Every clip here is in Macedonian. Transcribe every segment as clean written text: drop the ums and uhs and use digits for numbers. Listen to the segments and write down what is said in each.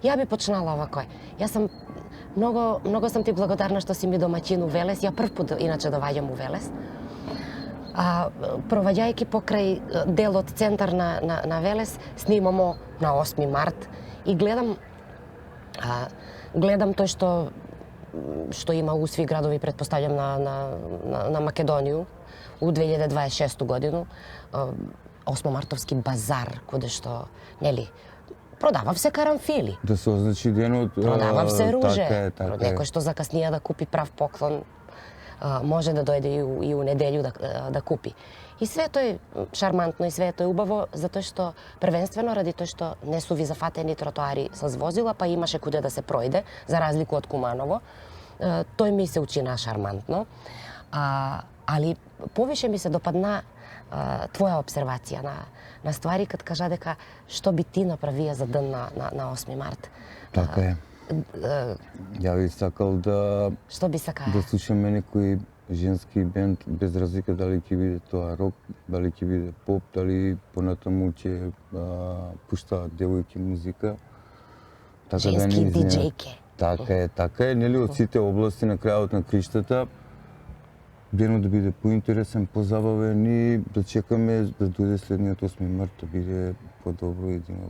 Ја би почнала овако. Јас сум многу сум ти благодарна што си ми домаќин у Велес. Ја прв пат иначе доаѓам у Велес. Проваѓајќи покрај дел од центар на Велес, снимамо на 8 март и гледам тој што има у сви градови, претпоставljam на Македонију у 2026 годину, 8 мартовски базар, каде што, нели, продавав се карамфили. Да се означи денот... Продавав се руже. Така е. Некој што закаснија да купи прав поклон, може да дојде и у неделју да купи. И све тоа е шармантно и све тоа е убаво, затоа што првенствено ради тоа што не су ви зафатени тротоари со возила, па имаше куде да се пројде, за разлику од Куманово. Тој ми се учина шармантно. Али повише ми се допадна твоја обсервација на ствари, кад кажа дека што би ти направија за ден на 8 март. Така е. Ја би сакал да... Што би сакал? Да слушаме некој женски бенд, без разлика дали ќе биде тоа рок, дали ќе биде поп, дали понатаму ќе пуштаат девојки музика. Женски диџејке. Така е, нели од сите области на крајот на криштата, денот да биде поинтересен, позабавен и да чекаме да дојде следниот 8 март, да биде подобро и да има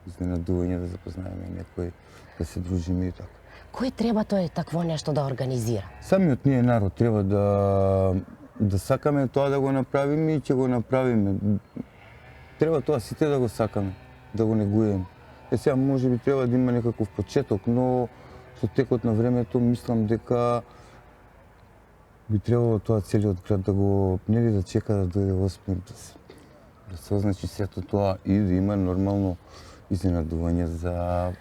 изненадување, да запознаеме некој, да се дружиме и така. Кој треба тој такво нешто да организира? Самиот ние народ треба да сакаме тоа да го направиме и ќе го направиме. Треба тоа сите да го сакаме, да го негуеме. Сега може би треба да има некаков почеток, но со текот на времето мислам дека би требало тоа целиот град да го, нели да чека да дојде 8 да се означи сето тоа и да има нормално изненадување за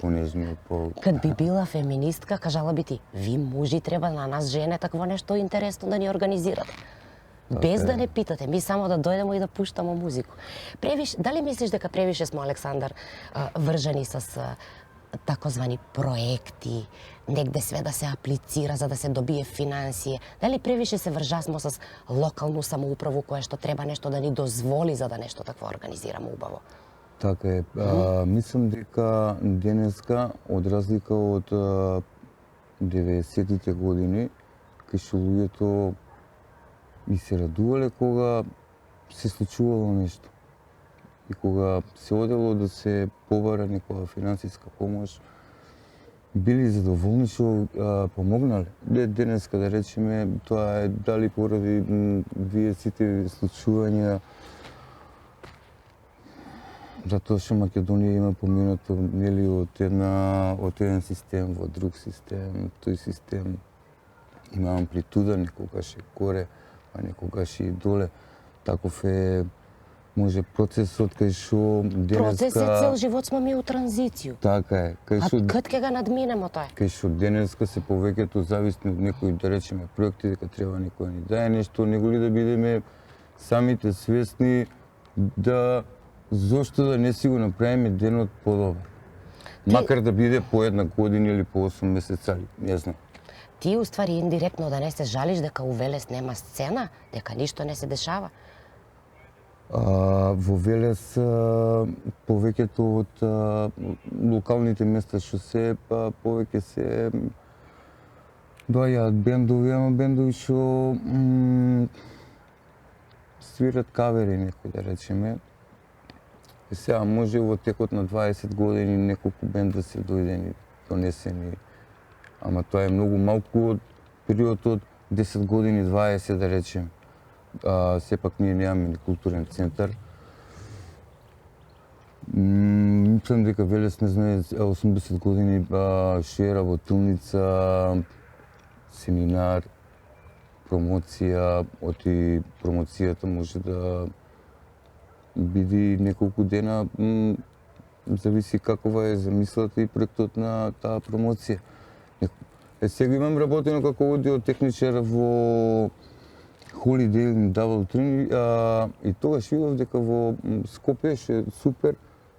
понежни пол. Кад би била феминистка, кажала би ти, ви мужи треба на нас жене такво нешто интересно да ни организирате. Без да не питате, ми само да дојдемо и да пуштамо музику. Дали мислиш дека превише смо, Александар, вржани с такозвани проекти, негде све да се аплицира за да се добие финансија? Дали превише се вржасмо с локалну самоуправу која што треба нешто да ни дозволи за да нешто такво организираме убаво? Така е. Мислам дека денеска, од разлика од 90-тите години, кај што луѓето и се радувале кога се случувало нешто. И кога се одело да се побара некоја финансиска помош, били задоволни што помогнале. Денеска, да речеме, тоа е дали поради вие сите случувања, затоа што Македонија има поминато нели од еден систем во друг систем, тој систем има амплитуда, некогаш е горе, а некогаш и доле. Таков е може процесот кај што денеска... Процесот цел живот сме ми у транзиција. Така е. А кад ќе го надминемо тоа? Кај што денеска се повеќето зависни од некои, да речеме, проекти, дека треба некој ни дае нешто, него ли да бидеме самите свесни да зошто да не си го направиме денот подобар. Макар да биде по една година или по 8 месеца, не знам. Ти уствари индиректно да не се жалиш дека у Велес нема сцена, дека ништо не се дешава? Во Велес повеќето од локалните места што се повеќе се доаѓаат бендови, ама бендови што свират кавери некој, да речеме. И сега може во текот на 20 години неколку бенда се дојдени, донесени, ама тоа е многу малку од период од 10 години, 20 да речем. Сепак ние немаме културен центар. Мислам дека Велес, не знае, 80 години што е работилница, семинар, промоција, оти промоцијата може да биде неколку дена, зависи какова е замислата и проектот на таа промоција. Сега имам работено како аудиотехничар во Holiday Inn Double Tree и тогаш видов дека во Скопје ше супер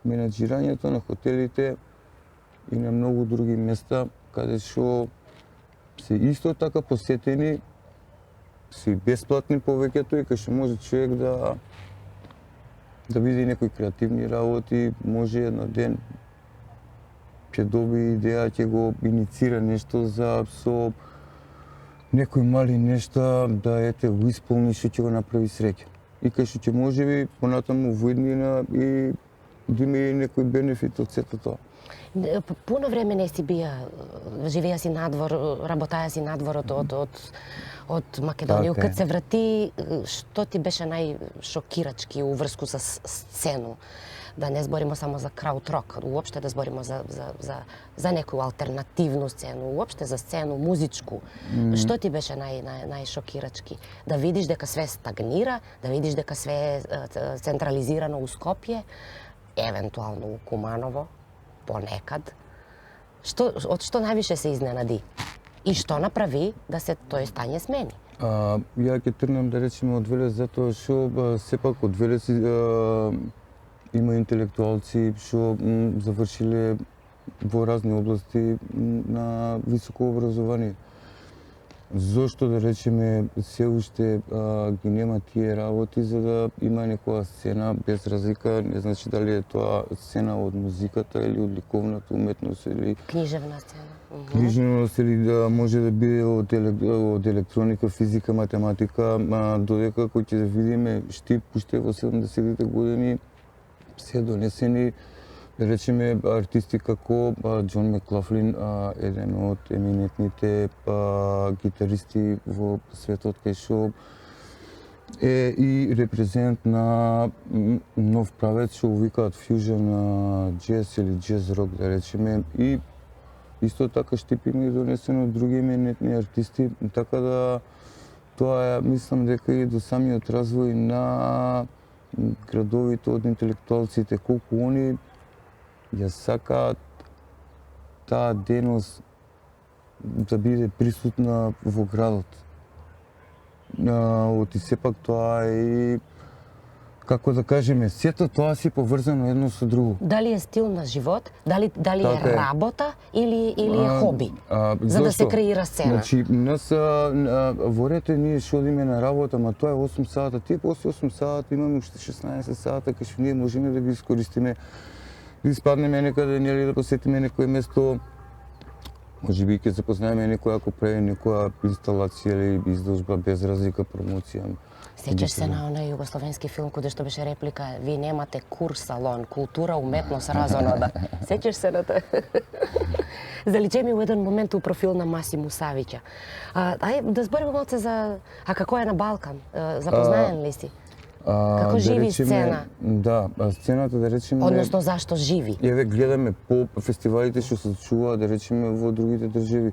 менаџирањето на хотелите и на многу други места каде што се исто така посетени, се бесплатни повеќето и кај што може човек да види некои креативни работи, може едно ден ќе доби идеја, ќе го иницира нешто за со некои мали нешта да ете го исполни што ќе го направи среќа. И кај што ќе можеби понатаму во иднина и да има и некој бенефит од сето тоа. Пуно време не си бија, живеа си надвор, работаја си надвор од Македонија. Така е. Кад се врати, што ти беше најшокирачки уврску со сцену? Да не збориме само за краудрок, уопште да збориме за некоја алтернативну сцену, уопште за сцену музичку. Што ти беше најшокирачки? Да видиш дека све стагнира, да видиш дека све е централизирано у Скопје, евентуално у Куманово, понекад. Од што највише се изненади? И што направи да се тој стање смени? Ја ќе тргнам да речеме од Велес затоа што сепак од Велес има интелектуалци што завршиле во разни области на високо образование. Зошто да речеме се уште ги нема тие работи за да има некоја сцена без разлика, не значи дали е тоа сцена од музиката или од ликовната уметност или Книжевна сцена. книжевност или да може да биде од електроника, физика, математика, додека кој ќе да видиме Штип уште во 70-тите години се донесени, да речеме, артисти како Џон Маклафлин, еден од еминентните гитаристи во светот, кај што е и репрезент на нов правец што викаат фјужен джез или джез рок, да речеме, и исто така Штип има и донесено од други еминентни артисти, така да тоа е, мислам дека и до самиот развој на градовите од интелектуалците, колку они ја сакаат таа деност да биде присутна во градот. Оти сепак тоа е и, како да кажеме, сето тоа си поврзано едно со друго. Дали е стил на живот, дали Така е е. работа или е хоби, за да се зошто? креира сцена? Значи, нас во рете ние што одиме на работа, ма тоа е 8 сата, тие после 8 сата имаме уште 16 сата, кај што ние можеме да ги искористиме, да испаднеме некаде, нели да посетиме некое место, можеби ќе запознаеме некој ако прави некоја инсталација или изложба без разлика, промоција. Сеќаш се на оној југословенски филм каде што беше реплика "Ви немате курс салон, култура, уметност, разонода". Сеќаш се на тоа? Заличе ми у еден момент у профил на Масиму Савиќа. Ај да збориме малце за како е на Балкан. Запознаен ли си? Како живи сцена? Да, сцената да речеме... Односно зашто живи? Еве гледаме по фестивалите што се чува, да речеме во другите држави.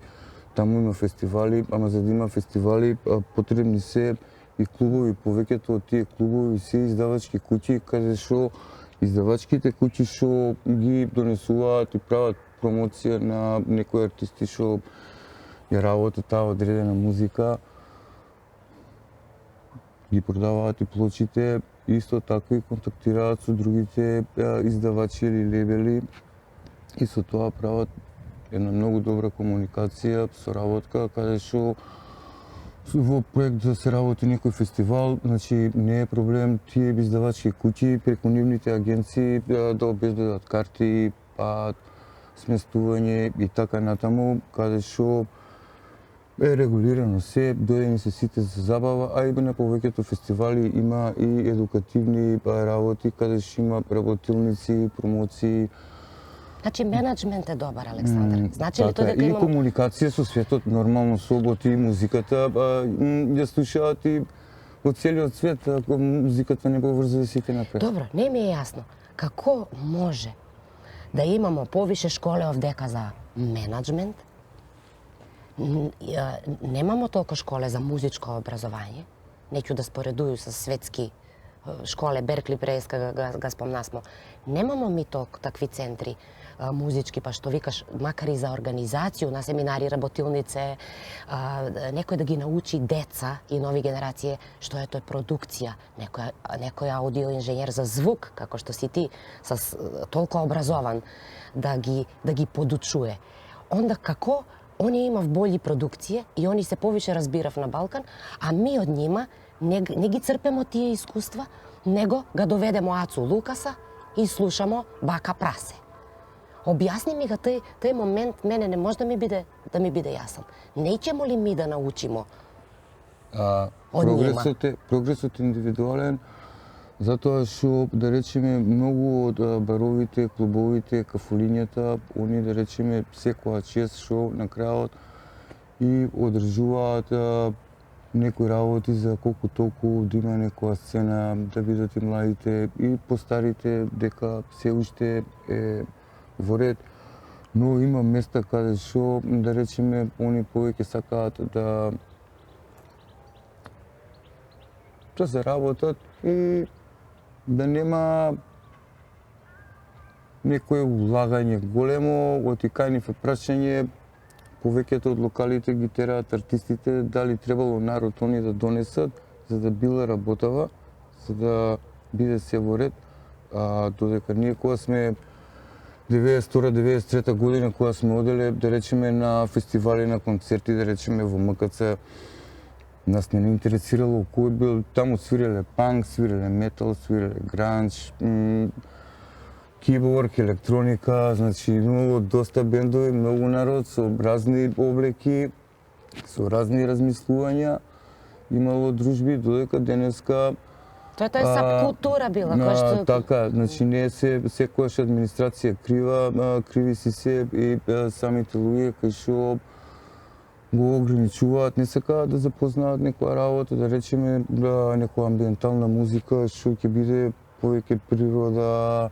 Таму има фестивали, ама за да има фестивали потребни се и клубови. Повеќето од тие клубови се издавачки куќи, каде што издавачките куќи што ги донесуваат и прават промоција на некои артисти што ја работат таа одредена музика, ги продаваат и плочите, исто така и контактираат со другите издавачи или лейбели и со тоа прават една многу добра комуникација, соработка, каде што во проект да се работи некој фестивал, значи не е проблем тие издавачки куќи преку нивните агенции да обезбедат карти, сместување и така натаму, каде што е регулирано се, дојдени се сите за забава, а и на повеќето фестивали има и едукативни работи, каде што има работилници, промоции. Значи менеджмент е добар, Александар. Значи ли Така, тоа дека и имам... комуникација со светот, нормално соботи, музиката, ја слушаат и од целиот свет, ако музиката не поврзува сите напред. Добро, не ми е јасно. Како може да имамо повише школе овдека за менеджмент, немамо толку школе за музичко образование, неќу да споредуju со светски школе, Беркли, Преска, га спомнасмо. Немамо ми толку такви центри музички, па што викаш, макар и за организацију на семинари, работилнице, некој да ги научи деца и нови генерации што е тоа продукција, некој аудио инженер за звук, како што си ти, толку образован, да ги подучуе. Онда како они имав болји продукcije и они се повише разбирав на Балкан, а ми од нима не ги црпемо тие искуства, него га доведемо Ацу Лукаса и слушамо Бака Прасе. Објасни ми га тој момент, мене не може да ми биде јасен. Неќемо ли ми да научимо од нима? Прогресот е индивидуален, затоа што, да речеме, многу од баровите, клубовите, кафулињата, они, да речеме, секоја чест што на крајот и одржуваат некои работи за колку толку да има некоја сцена, да видат и младите и постарите дека се уште е во ред. Но има места каде што, да речеме, они повеќе сакаат да заработат и да нема некое улагање големо, оти кај нив е прашање, повеќето од локалите ги тераат артистите дали требало народ они да донесат за да било работава, за да биде се во ред, додека ние кога сме 92-93 година, кога сме оделе, да речеме, на фестивали, на концерти, да речеме во МКЦ, нас не интересирало кој бил, таму свиреле панк, свиреле метал, свиреле гранж, киборг, електроника, значи имало доста бендови, многу народ со разни облеки, со разни размислувања, имало дружби, додека денеска Тоа е сабкултура била, која што... Така, значи не е секојаш администрација крива, криви си се и самите луѓе кои што го ограничуваат, не сакаат да запознаат некоја работа, да речеме некоја амбиентална музика што ќе биде повеќе природа,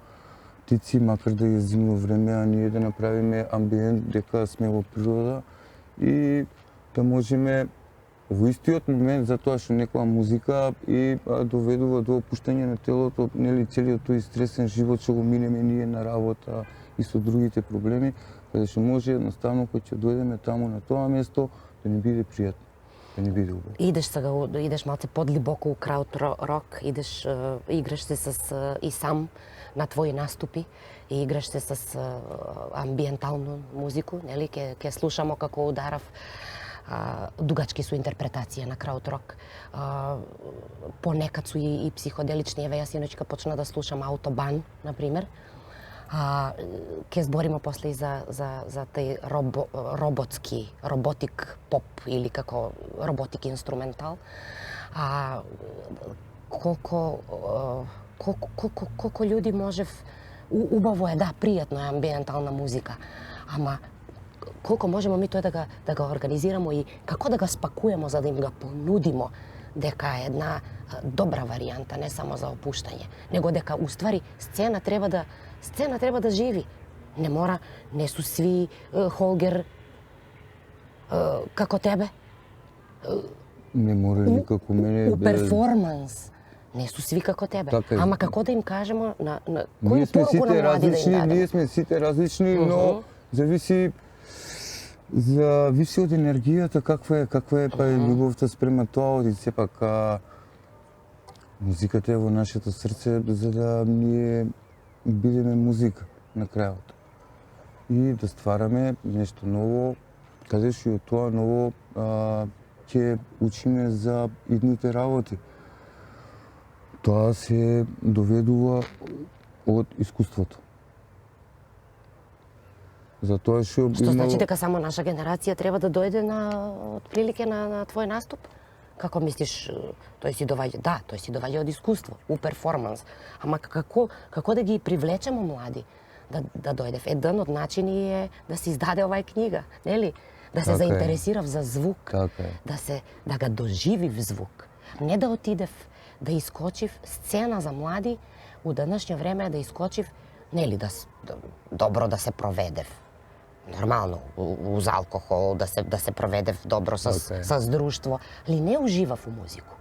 птици, макар да е зимно време, а ние да направиме амбиент дека сме во природа и да можеме во истиот момент, затоа што некоја музика и доведува до опуштање на телото, нели целиот тој стресен живот што го минеме ние на работа и со другите проблеми, каде што може едноставно кога ќе дојдеме таму на тоа место да ни биде пријатно, да ни биде убаво. Идеш сега, идеш малце подлибоко у крауд-рок, идеш, играш се и сам на твои наступи и играш се с амбиенталну музику, нели, ке слушамо како ударав дугачки су интерпретација на крауд-рок. Понекад су и психоделични, еве јас иночка почна да слушам Автобан, например. Ке збориме после и за тај роботик поп или како роботик инструментал. Колку луѓе можев, убаво е, да, пријатно е амбиентална музика, ама колку можеме ми тоа да го организираме и како да го спакуеме за да им го понудимо дека е една добра варијанта, не само за опуштање, него дека уствари сцена треба да живи. Не мора, не су сви Холгер како тебе. Не мора никако мене. У перформанс. Не су сви како тебе. Така, ама како да им кажеме на кој поруку на млади да им дадеме? Ние сме сите различни, но зависи од енергијата каква е па и љубовта спрема тоа, оди сепак музиката е во нашето срце за да ние бидеме музика на крајот. И да ствараме нешто ново, каде што и од тоа ново ќе учиме за идните работи. Тоа се доведува од искуството. Затоа што значи дека само наша генерација треба да дојде отприлике на твој наступ? Како мислиш, тој си доваѓа? Да, тој си доваѓа од искуство, у перформанс. Ама како да ги привлечеме млади да дојдев? Еден од начини е да се издаде овај книга, нели? Да се заинтересирав за звук, да го доживив звук. Не да отидев, да искочив сцена за млади, у денешно време да искочив, нели, добро да се проведев. Нормално, уз алкохол, да се проведев добро с друштво, али не уживав у музику.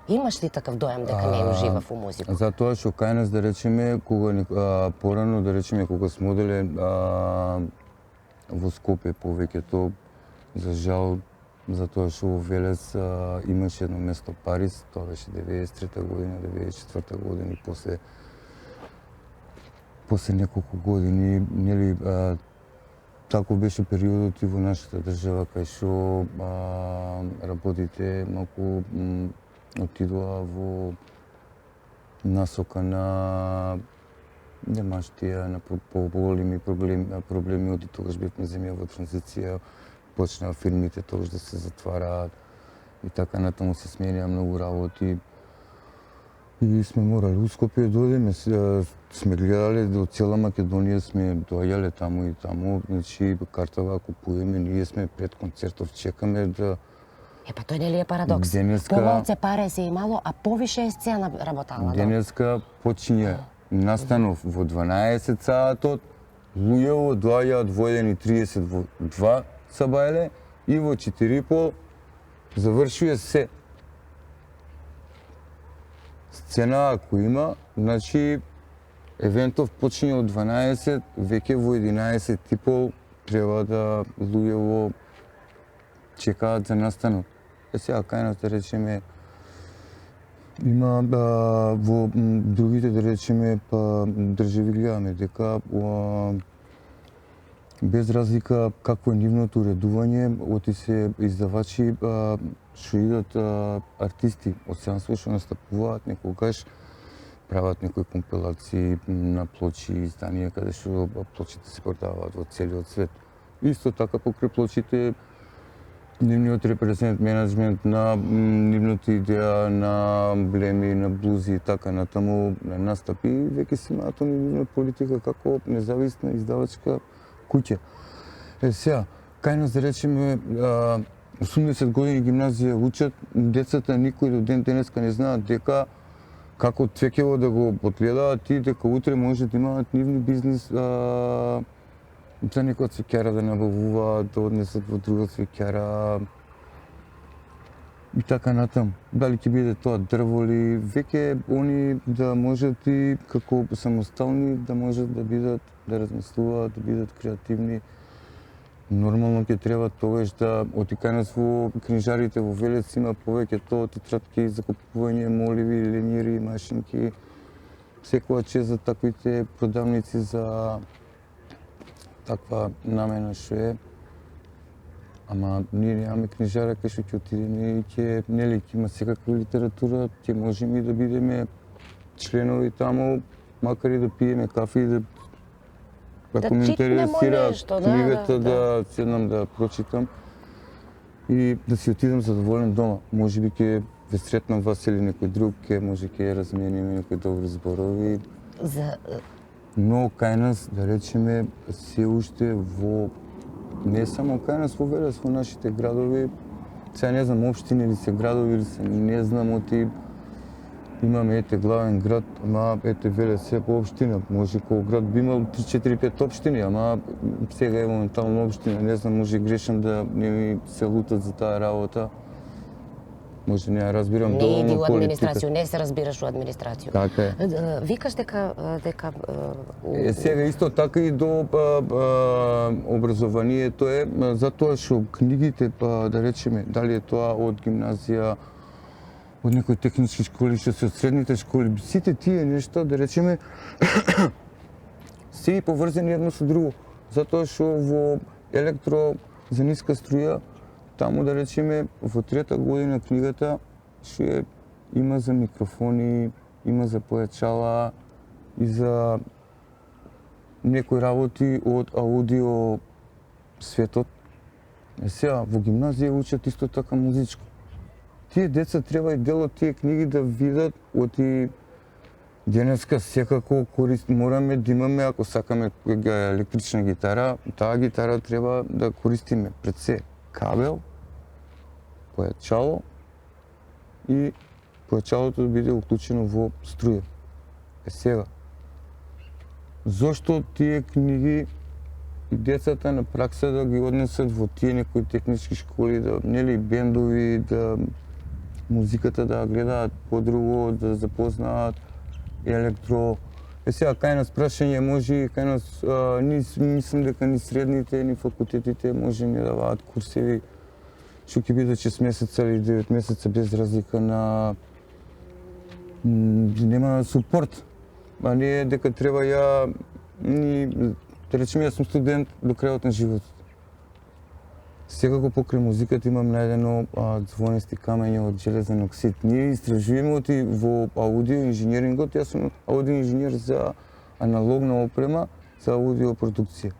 Имаш ли такав дојам дека не уживав у музику? Затоа што кај нас, да речеме, порано, да речеме, кога сме оделе во Скопје повеќето, за жал, затоа што во Велес имаше едно место Париз, тоа беше 93 година, 94 година и после неколку години, нели, таков беше периодот и во нашата држава, кај што работите малку отидоа во насока на немаш тие на поголеми проблеми од тогаш бевме земја во транзиција, почнаа фирмите тогаш да се затвараат и така натаму се сменија многу работи. И сме морали у Скопје дојдеме, сме гледале до цела Македонија, сме доаѓале таму и таму, значи картава купуваме, ние сме пред концертов, чекаме да... Па тој нели е парадокс? Помалце пари се имало, а повише е сцена работала. Денеска почиње настанов во 12 саатот, луѓето доаѓаат во 1:30 во 2 сабајле и во 4:30 завршува се. Сцена ако има, значи евентов почиње од 12, веќе во 11:30 треба да луѓето чекаат за настанок. Сега кај нас да речеме има во другите да речеме држави гледаме дека без разлика какво е нивното уредување, оти се издавачи што идат артисти од странство што настапуваат некогаш прават некои компилации на плочи и изданија каде што плочите се продаваат во целиот свет. Исто така покрај плочите нивниот репрезент менеджмент на нивната идеја на емблеми, на блузи и така натаму на настапи, веќе си имаат нивна политика како независна издавачка куќа. Сега, кај нас да речеме 80 години гимназија учат, децата никој до ден денеска не знаат дека како цвеќево да го одгледаат и дека утре може да имаат нивни бизнис за некоја цвеќара да набавуваат, да однесат во друга цвеќара и така натаму. Дали ќе биде тоа дрволи, веќе они да можат и како самостални да можат да бидат, да размислуваат, да бидат креативни. Нормално ќе треба тогаш да оти кај нас во книжарите во Велес има повеќе тоа тетратки за купување моливи, ленири, машинки. Секоја чест за таквите продавници за таква намена што е. Ама ние немаме книжара кај што ќе отидеме и ќе нели ќе има секаква литература, ќе можеме и да бидеме членови таму, макар и да пиеме кафе и да ако ме интересира книгата да седнам да прочитам и да си отидам задоволен дома. Може би ќе ве сретнам вас или некој друг, може ќе размениме некои добри зборови. Но кај нас, да речеме, се уште во не само кај нас во Велес, во нашите градови, сега не знам општини или се градови или се не знам оти имаме главен град, ама Велес е по општина. Може кој град би имал 3-4-5 општини, ама сега е моментално општина. Не знам, може грешам да не ми се лутат за таа работа. Може не ја разбирам доволно политика. Не иди у администрацију, не се разбираш у администрацију. Така е. Викаш дека сега исто така и до образованието е, затоа што книгите, да речеме, дали е тоа од гимназија, од некои технички школи, што се од средните школи, сите тие нешта, да речеме, се и поврзани едно со друго. Затоа што во електро за ниска струја, таму да речеме во 3-та година книгата што има за микрофони, има за појачала и за некои работи од аудио светот. Сега во гимназија учат исто така музичко. Тие деца треба и дел од тие книги да видат оти денеска секако мораме да имаме, ако сакаме електрична гитара, таа гитара треба да користиме пред се кабел, појачало и појачалото да биде уклучено во струја. Сега, зошто тие книги и децата на пракса да ги однесат во тие некои технички школи, да нели бендови, да музиката да гледаат подруго, да запознаат електро. Сега кај нас прашање може и кај нас мислам дека ни средните, ни факултетите може не даваат курсеви што ќе биде 6 месеца или 9 месеца без разлика на нема супорт. А не дека треба да речеме јас сум студент до крајот на животот. Секако покрај музиката имам најдено звонести камења од железен оксид. Ние истражуваме оти во аудио инженерингот, јас сум аудио инженер за аналогна опрема за аудиопродукција.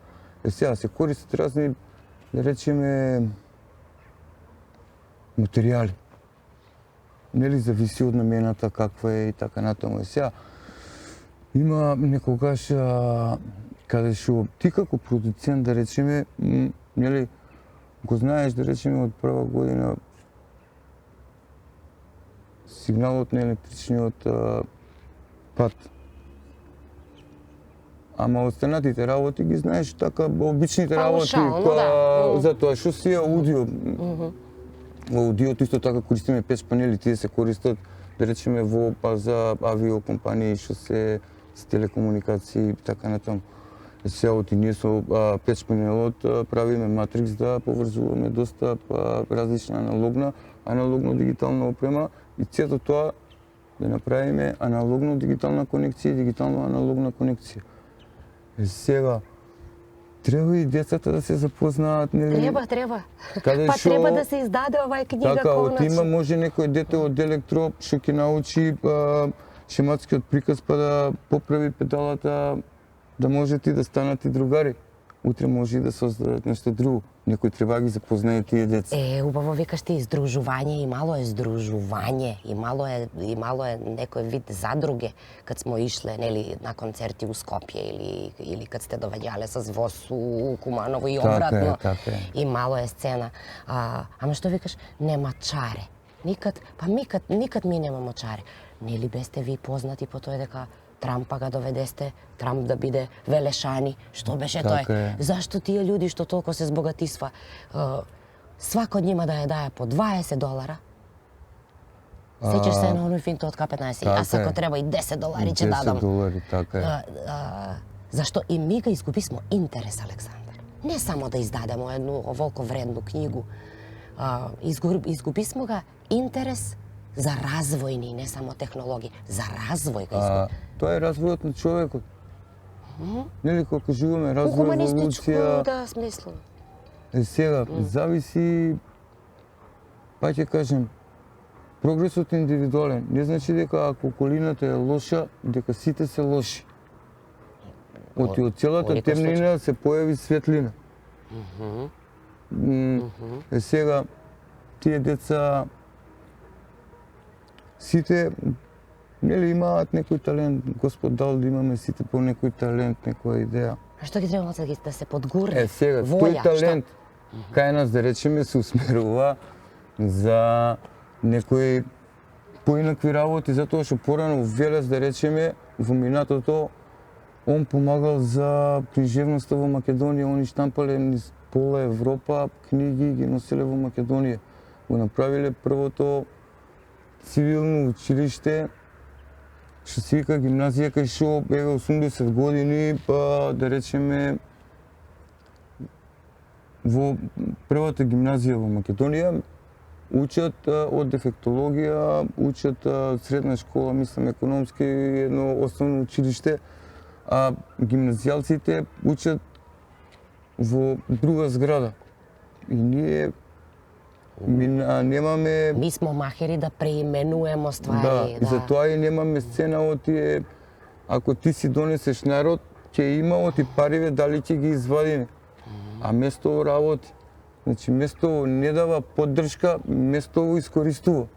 Сега се користат разни, да речеме, материјали. Нели зависи од намената каква е и така натаму. Сега има некогаш каде што ти како продуцент, да речеме, нели го знаеш, да речеме, од прва година сигналот на електричниот пат. Ама останатите работи ги знаеш така, обичните работи, за тоа што си е аудио. Аудиото исто така користиме печ панели, тие се користат, да речеме, во за авиокомпании што се с телекомуникации и така натаму. Сега ние со печ панелот правиме матрикс да поврзуваме доста различна аналогно-дигитална опрема и сето тоа да направиме аналогно-дигитална конекција и дигитално-аналогна конекција. Сега треба и децата да се запознаат, нели? Треба. Каде Па шо... треба да се издаде оваа книга така, конечно. Така, има може некој дете од електро што ќе научи шематскиот приказ па да поправи педалата, да може ти да станат и другари. Утре може и да создадат нешто друго. Некој треба да ги запознае тие деца. Убаво викаш ти издружување, и мало е здружување, и мало е некој вид задруге кад смо ишле, нели, на концерти у Скопје или кад сте доваѓале со воз у Куманово и обратно. Така е. И мало е сцена. Ама што викаш, нема чаре. Никад ми немамо чаре. Нели бесте ви познати по тоа дека Трампа га доведесте, Трамп да биде велешани, што беше тој? Зашто тие луѓе што толку се збогатисва, свако од нива да ја дае по $20? Сеќаш се на оној финто од К15? Јас ако треба и $10 ќе дадам. $10, така е. Зашто и ми га изгубисмо интерес, Александар. Не само да издадемо едну оволко вредну книгу, изгубисмо га интерес за развојни, не само технологии, за развој га изгубисмо. Тоа е развојот на човекот. Нели кога кажуваме развој, еволуција... Да, смислено. Сега, зависи, па ќе кажем, прогресот е индивидуален. Не значи дека ако околината е лоша, дека сите се лоши. Од целата темнина се појави светлина. Сега, тие деца, сите, нели имаат некој талент, Господ дал да имаме сите по некој талент, некоја идеја. А што ги треба да се подгурне? Сега, тој талент, кај нас, да речеме, се усмерува за некои поинакви работи, затоа што порано Велес, да речеме, во минатото, он помагал за книжевноста во Македонија, они штампале низ пола Европа, книги ги носеле во Македонија. Го направиле првото цивилно училиште, што се вика гимназија, кај што еве 80 години, па да речеме во првата гимназија во Македонија учат од дефектологија, учат средна школа, мислам економски, едно основно училиште, а гимназијалците учат во друга зграда. И ние немаме... Ми смо махери да преименуемо ствари. Да, и затоа и немаме сцена од тие... Ако ти си донесеш народ, ќе има од и париве, дали ќе ги извадиме. А место работи. Значи, место не дава поддршка, место искористува.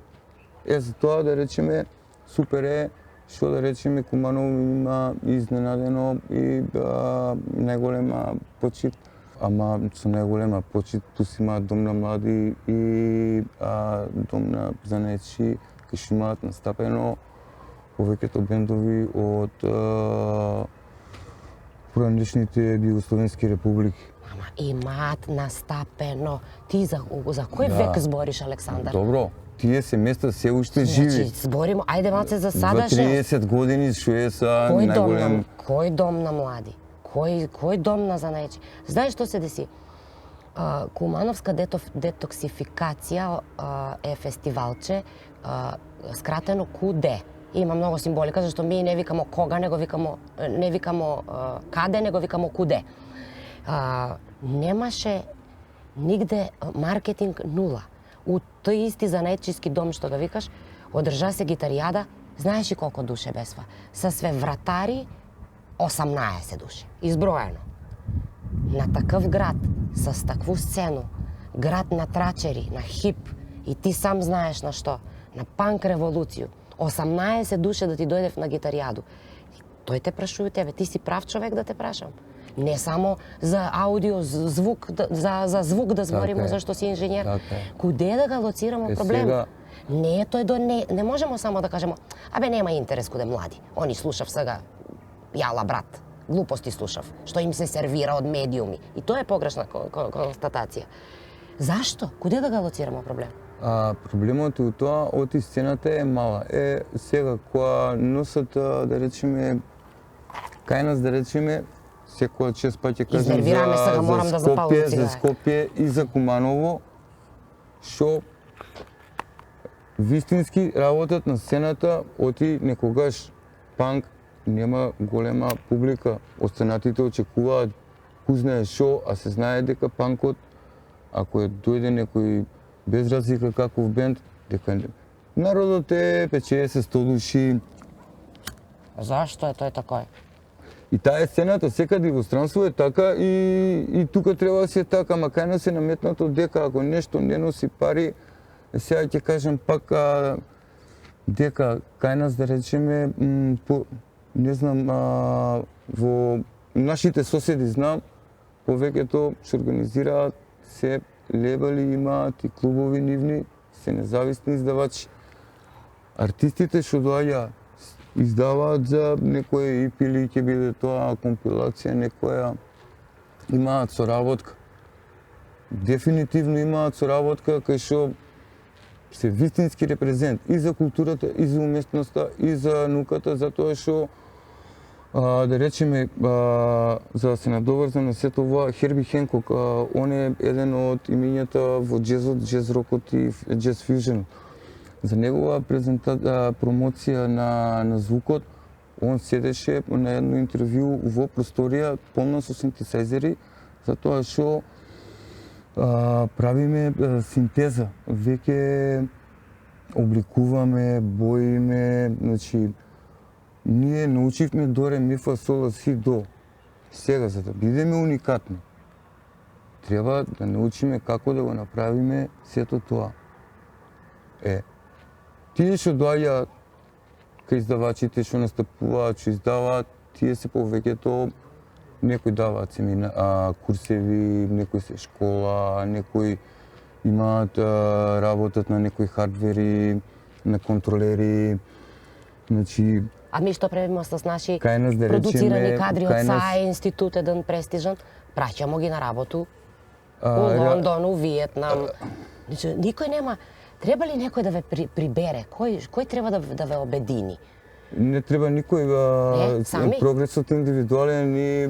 Затоа да речеме, супер е, што да речеме, Куманово има изненадено и најголема почит. Ама со најголема почит, ту си имаат дом на млади и дом на занаетчи, кај што имаат настапено повеќето бендови од поранешните југословенски републики. Ама имаат настапено. Ти за кој век збориш, Александар? Добро, тие се места се уште живи. Значи, зборимо, ајде малце за сада. За 30 години што е са најголем... Кој дом на млади? Кој дом на занаетчи? Знаеш што се деси? Кумановска детоксификација е фестивалче, скратено КУД. Има многу символика, зашто ми не викамо кога, не викамо каде, него викамо куде. Немаше нигде маркетинг нула. У тој исти занаетчиски дом што го викаш, одржа се гитаријада, знаеш и колку душе бесва. Са све вратари, 18 души, изброено. На такъв град, с такву сцену, град на трачери, на хип, и ти сам знаеш на што, на панк револуцију, 18 души да ти дојдев на гитаријаду. Тој те прашува тебе, ти си прав човек да те прашам. Не само за аудио, звук, за звук да збориме, зашто си инженер. Куде да го лоцираме проблем? Сега... Не е тој не можемо само да кажеме, абе нема интерес куде млади. Они слушав сега, јала брат, глупости слушав, што им се сервира од медиуми. И тоа е погрешна констатација. Зашто? Куде да го лоцираме проблем? Проблемот е у тоа, оти сцената е мала. Сега, која носат, да речеме, кај нас, да речеме, секоја чест паќе кажем за Скопје и за Куманово, што вистински работат на сцената, оти некогаш панк нема голема публика. Останатите очекуваат ку знае шо, а се знае дека панкот, ако дојде некој без разлика каков бенд, дека народот е 50-100 души. Зашто е тој такој? И таа е сцената, секаде во странство е така и тука треба да се така, ма кај нас е наметнато дека ако нешто не носи пари, сега ќе кажем пак дека кај нас да речеме, не знам, во нашите соседи знам, повеќето се организираат, се лебали имаат и клубови нивни, се независни издавачи. Артистите што доаѓаат, издаваат за некој EP или ќе биде тоа компилација, некоја имаат соработка. Дефинитивно имаат соработка кај што се вистински репрезент и за културата, и за уместноста, и за науката, затоа што да речеме, за да се надоврзам на сето ова, Херби Хенкок, он е еден од имињата во джезот, джез рокот и джез фјуженот. За негова промоција на звукот, он седеше на едно интервју во просторија полна со синтесайзери, затоа што правиме синтеза, веќе обликуваме, боиме, значи ние научивме до ре ми фа сол ла си до. Сега за да бидеме уникатни, треба да научиме како да го направиме сето тоа. Тие што доаѓаат кај издавачите, што настапуваат, што издаваат, тие се повеќето некои даваат курсеви, некои се школа, некои имаат работат на некои хардвери, на контролери, значи... А ми што правиме с наши да продуцирани кадри од САЕ институт, еден престижен, праќамо ги на работу у Лондон, у Виетнам. Значи, никој нема... Треба ли некој да ве прибере? Кој треба да ве обедини? Не треба никој, прогресот индивидуален и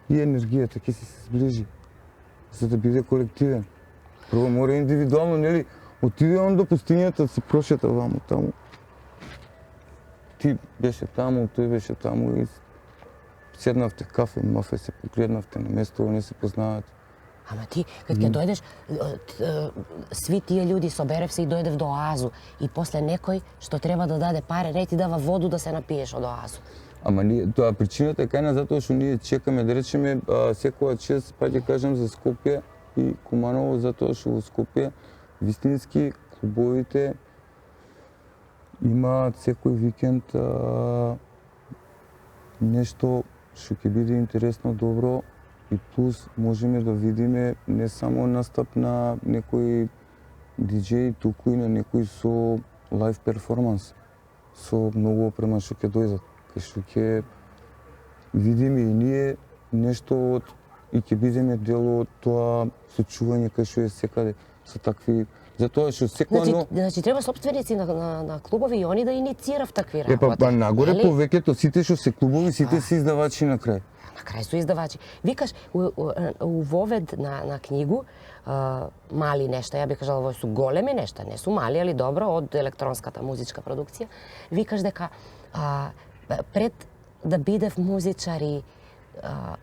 енергијата ќе се сближи, за да биде колективен. Прво мора индивидуално, нели, отиде он до пустињата, се прошета ваму таму. Ти беше таму, тој беше таму и седнавте кафе, мафе, се погледнавте на место, не се познавате. Ама ти, кога ќе дојдеш, сви тие луѓи соберев се и дојдев до оазу и после некој што треба да даде пари, не ти дава воду да се напиеш од оазу. Ама ние, тоа причината е кај нас затоа што ние чекаме, да речеме, секоја чест, па ќе кажем за Скопје и Куманово, затоа што во Скопје вистински клубовите имаат секој викенд нешто што ќе биде интересно, добро. И плюс можеме да видиме не само настап на некој диџеј, туку и на некој со лайв перформанс, со многу опрема што ќе дојдат, кај што ќе видиме и ние нешто и ќе бидеме дел од тоа сочување кај што е секаде со такви, затоа што секој Значи треба сопственици на клубови и они да инициирав такви работи. Па нагоре повеќето сите што се клубови, сите се издавачи на крај. На крај со издавачи. Викаш, у вовед на книгу, мали нешта, ја би кажала, ово су големи нешта, не су мали, али добро, од електронската музичка продукција, викаш дека пред да бидев музичар и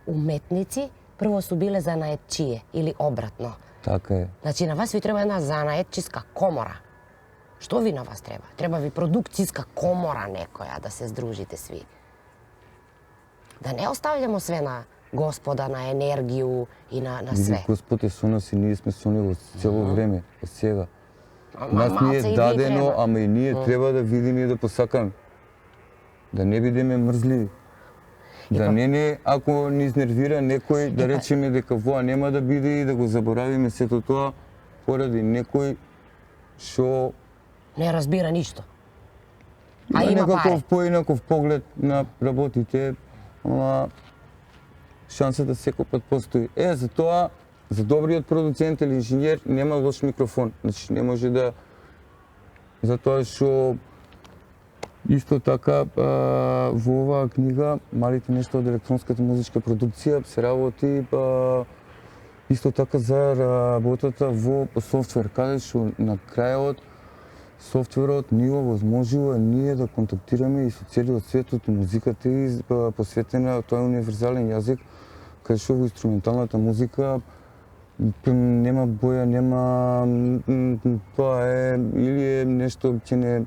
уметници, прво су биле занаетчие или обратно. Така е. Значи, на вас ви треба една занаетчиска комора. Што ви на вас треба? Треба ви продукцијска комора некоја да се здружите сви. Да не оставljamo све на Господа, на енергију и на све. Господ е со нас и ние сме со него цело време, од сега. Нас ни малце и е ви дадено, треба. ама и ние треба да видиме и да посакаме. Да не бидеме мрзливи. Да не, ако ни изнервира некој, да речеме дека воа нема да биде и да го заборавиме сето тоа поради некој што Не разбира ништо. А има има некаков пари. поинаков поглед на работите, ама шансата секој пат постои. Затоа, за добриот продуцент или инженер нема лош микрофон. Значи не може да... Затоа што исто така во оваа книга малите нешто од електронската музичка продукција се работи исто така за работата во софтвер, каде што на крајот софтверот ни овозможува ние да контактираме и со целиот свет од музиката и посветена тоа е универзален јазик, каде што во инструменталната музика нема боја, нема тоа е или е нешто ќе не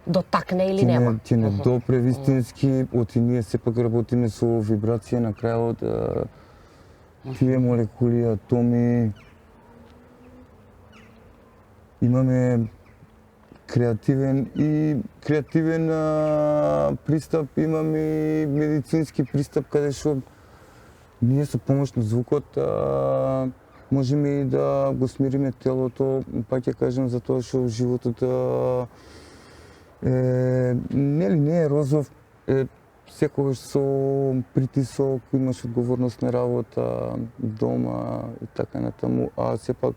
Дотакне или нема. ќе не допре вистински, оти ние сепак работиме со вибрација на крајот, тие молекули, атоми. Имаме креативен пристап, имаме и медицински пристап каде што ние со помош на звукот можеме и да го смириме телото, пак ќе кажам за тоа што животот нели не е розов, секогаш со притисок, имаш одговорност на работа, дома и така натаму, а сепак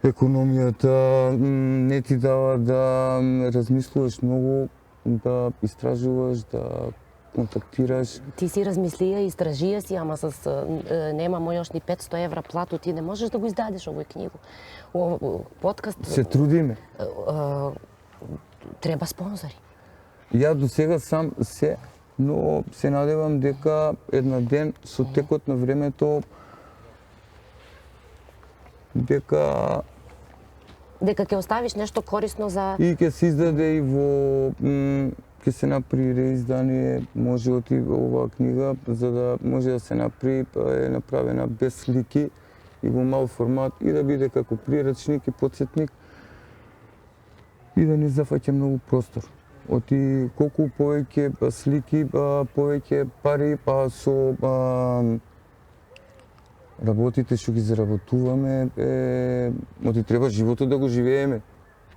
економијата не ти дава да размислуваш многу, да истражуваш, да контактираш. Ти си размислија, истражија си, ама немамо још ни 500 евра плату, ти не можеш да го издадеш овој книгу. Подкаст Се трудиме. Треба спонзори. Ја до сега сам но се надевам дека една ден со текот на времето дека ќе оставиш нешто корисно за... И ќе се издаде и ќе се направи реиздание, може од оваа книга, за да може да се направи, е направена без слики и во мал формат и да биде како прирачник и потсетник и да не зафаќа многу простор. Оти колку повеќе слики, повеќе пари, со работите што ги заработуваме, оти треба животот да го живееме.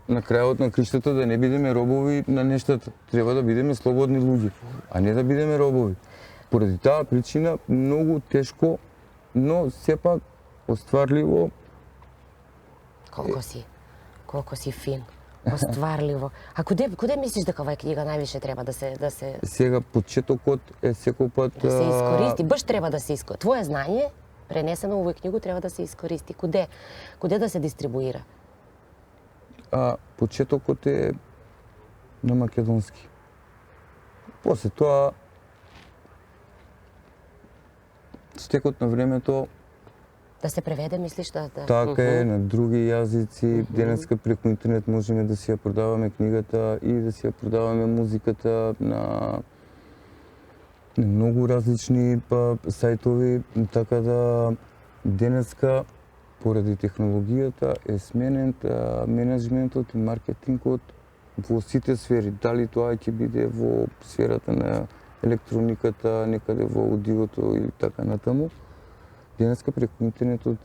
На крајот на криштата да не бидеме робови на нештата. Треба да бидеме слободни луѓе, а не да бидеме робови. Поради таа причина многу тешко, но сепак остварливо. Колку си фин. Остварливо. А куде мислиш дека оваа книга највише треба да се... Сега почетокот е секој пат... Да се искористи, баш треба да се искористи. Твое знање, пренесено во овој книгу, треба да се искористи. Куде да се дистрибуира? Почетокот е на македонски. После тоа, со текот на времето... Да се преведе, мислиш да... Така е, на други јазици. Денеска преку интернет можеме да си ја продаваме книгата и да си ја продаваме музиката на многу различни сајтови, така да денеска поради технологијата е сменен менеджментот и маркетингот во сите сфери. Дали тоа ќе биде во сферата на електрониката, некаде во аудиото или така натаму. Денеска преку интернетот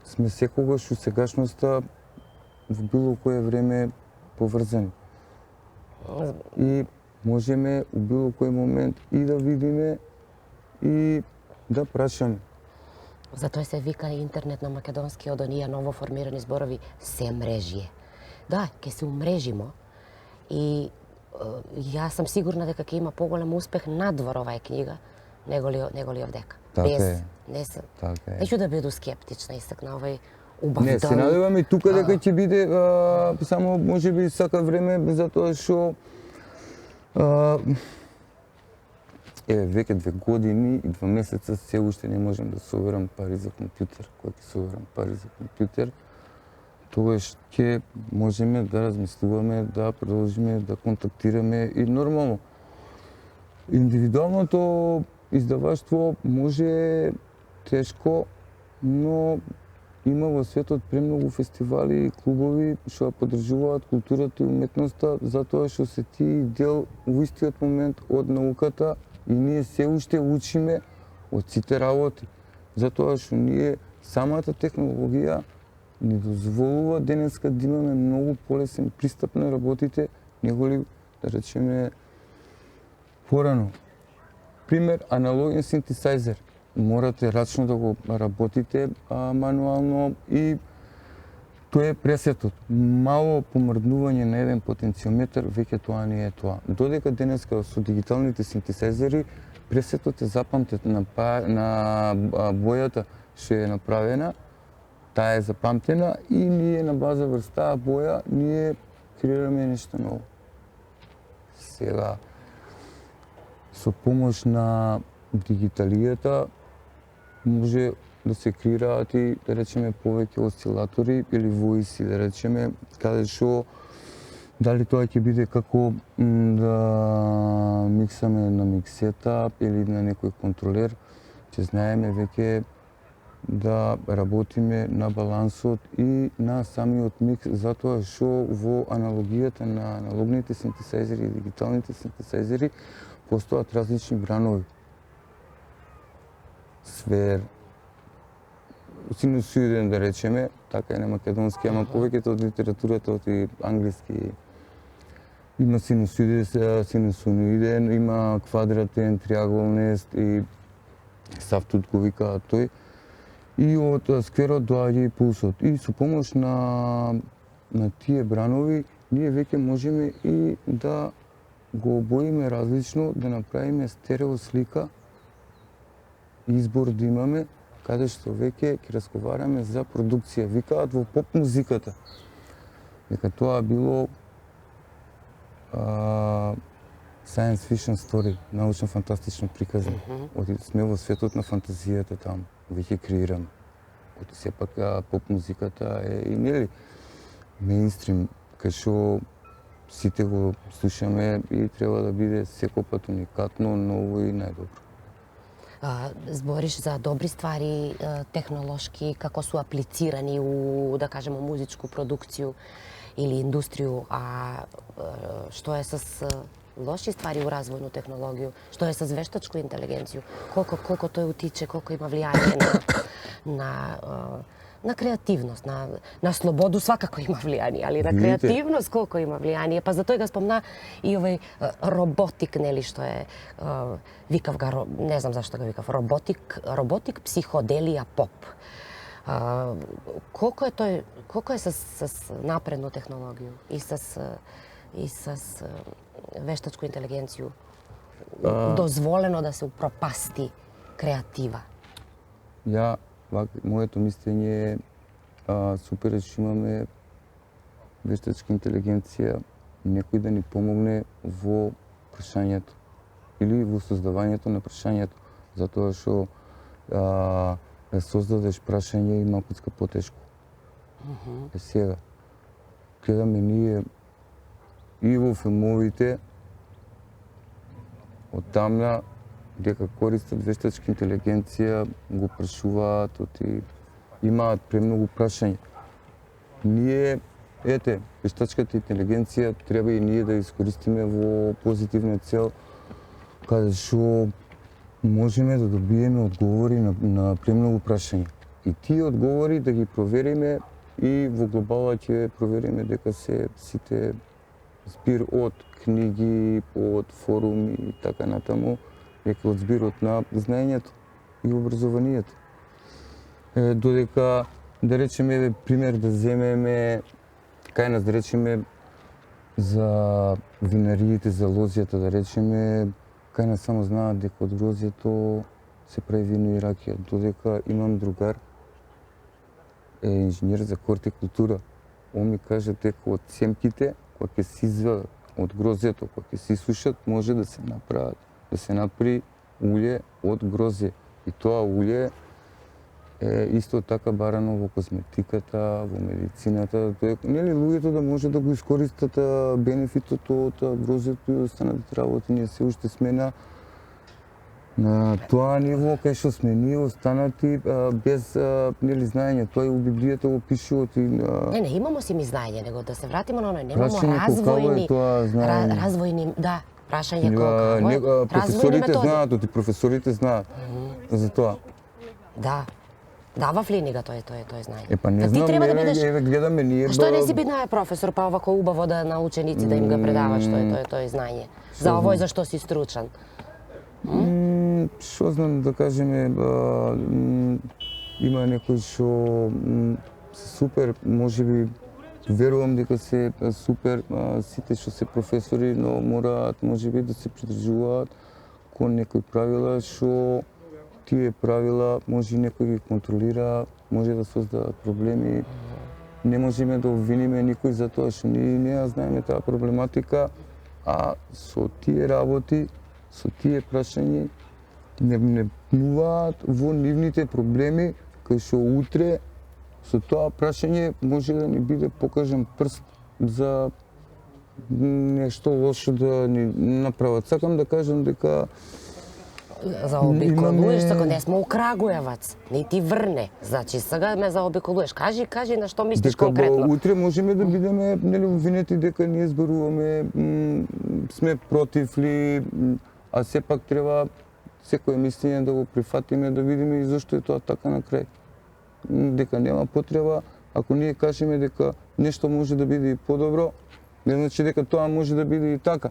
сме секогаш у сегашноста во било кое време поврзани. И можеме у било кој момент и да видиме и да прашаме. Затоа се вика интернет на македонски од оние ново формирани зборови се мрежје. Да, ќе се умрежимо и јас сум сигурна дека ќе има поголем успех надвор оваа книга него ли овдека. Така е. Не сум. Така е. Неќу да биду скептична истакна овој убав Не, се надевам и тука дека ќе биде само можеби сака време затоа што веќе 2 години и 2 месеца се уште не можам да соберам пари за компјутер. Кога ќе соберам пари за компјутер, тогаш ќе можеме да размислуваме, да продолжиме да контактираме и нормално. Индивидуалното издаваштво може тешко, но има во светот премногу фестивали и клубови што ја поддржуваат културата и уметноста затоа што се ти дел во истиот момент од науката и ние се уште учиме од сите работи. Затоа што ние самата технологија ни дозволува денеска да имаме многу полесен пристап на работите, неголи, да речеме, порано. Пример, аналоген синтесайзер. Морате рачно да го работите мануално и тој е пресетот. Мало помрднување на еден потенциометар, веќе тоа не е тоа. Додека денеска со дигиталните синтесайзери, пресетот е запамтет на бојата што е направена, таа е запамтена и ние на база врз таа боја ние креираме нешто ново. Сега, со помош на дигиталијата може да се креираат и, да речеме, повеќе осцилатори или воиси, да речеме, каде што дали тоа ќе биде како да миксаме на миксета или на некој контролер, ќе знаеме веќе да работиме на балансот и на самиот микс, затоа што во аналогијата на аналогните синтесайзери и дигиталните синтесайзери постојат различни бранови. Свер, синусоиден да речеме, така е на македонски, ама повеќето од литературата од англиски има синусоиден, има квадратен, триаголнест и сафтут го викаат тој. И од скверот доаѓа и пулсот. И со помош на тие бранови, ние веќе можеме и да го обоиме различно, да направиме стерео слика, избор да имаме, каде што веќе ќе разговараме за продукција. Викаат во поп музиката дека тоа било science fiction story, научно фантастично приказни. Сме во светот на фантазијата таму, веќе креираме. Сепак поп музиката е и нели меинстрим, кај што сите го слушаме и треба да биде секојпат уникатно, ново и најдобро. Збориш за добри ствари технолошки, како су аплицирани у, да кажеме, музичку продукцију или индустрiju, а што е со лоши ствари у развојну технологiju, што е со вештачку интелигенцију, колку тој утиче, колку има влијание на креативност, на слободу свакако има влијание, али на креативност колку има влијание. Па затоа го спомна и овој роботик, нели, што е викав го, не знам зашто го викав, роботик психоделија поп. Колку е с напредну технологiju и с вештачку интелигенцију дозволено да се упропасти креатива? Моето мислење е супер што имаме вештачка интелигенција, некој да ни помогне во прашањето или во создавањето на прашањето, затоа што да создадеш прашање и малкуцка потешко. Сега, гледаме ние и во филмовите од тамна дека користат вештачка интелигенција, го прашуваат, имаат премногу прашања. Ние, вештачката интелигенција треба и ние да искористиме во позитивна цел, каде што можеме да добиеме одговори на премногу прашања. И тие одговори да ги провериме и во глобала ќе провериме дека се сите збир од книги, од форуми и така натаму, дека од збирот на знаењето и образованието. Додека, да речеме, пример да земеме, кај нас да речеме за винариите, за лозјата, да речеме, кај нас само знаат дека од грозјето се прави вино и ракија. Додека имам другар, инженер за хортикултура, он ми кажа дека од семките, кога ќе се извадат од грозјето, кога ќе се исушат, може да се направи улје од грозје. И тоа улје исто така барано во косметиката, во медицината, нели луѓето да може да го искористат бенефитот од грозето и останатите работи. Ние се уште сме на тоа ниво кај што сме ние останати без нели знаење. Тоа и у Библијата го пишува Не, имамо си ми знаење, него да се вратиме на оно, немамо развојни, да, прашање колку професорите знаат, професорите знаат за тоа. Да. Дава флинига тој знаење. Па не знам, еве гледаме ние. Што не си бидна професор, па овако убаво да на ученици да им го предаваш тој знаење. За овој за што си стручен. Што знам да кажеме, има некои што се супер, можеби верувам дека се супер сите што се професори, но мораат можеби да се придржуваат кон некои правила што тие правила може некој ги контролира, може да создадат проблеми. Не можеме да обвиниме никој за тоа што ние не ја знаеме таа проблематика, а со тие работи, со тие прашања не пнуваат во нивните проблеми, кај што утре со тоа прашање може да ни биде покажан прст за нешто лошо да ни направат. Сакам да кажам дека заобиколуваш, како не сме у Крагуевац, не ти врне. Значи сега ме заобиколуваш. Кажи на што мислиш конкретно. Дека утре можеме да бидеме нели обвинети дека ние зборуваме сме против ли, а сепак треба секое мислење да го прифатиме, да видиме и зошто е тоа така на крај. Дека нема потреба, ако ние кажеме дека нешто може да биде и подобро, не значи дека тоа може да биде и така.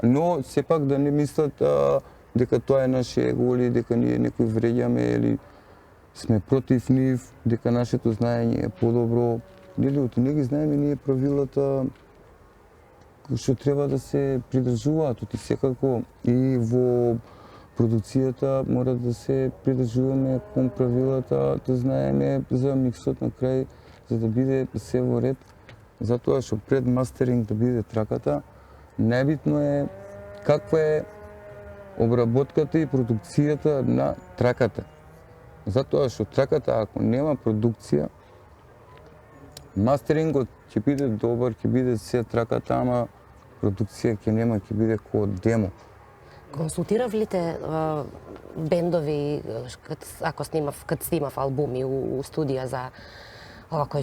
Но сепак да не мислат дека тоа е наше его или дека ние некој вреѓаме или сме против нив, дека нашето знаење е подобро. Нели не ги знаеме ние правилата кои што треба да се придржуваат, оти секако и во продукцијата мора да се придржуваме кон правилата, да знаеме за миксот на крај, за да биде се во ред. Затоа што пред мастеринг да биде траката, најбитно е каква е обработката и продукцијата на траката. Затоа што траката, ако нема продукција, мастерингот ќе биде добар, ќе биде се траката, ама продукција ќе нема, ќе биде како демо. Консултиравлите бендови ако снимав албуми у студија за овако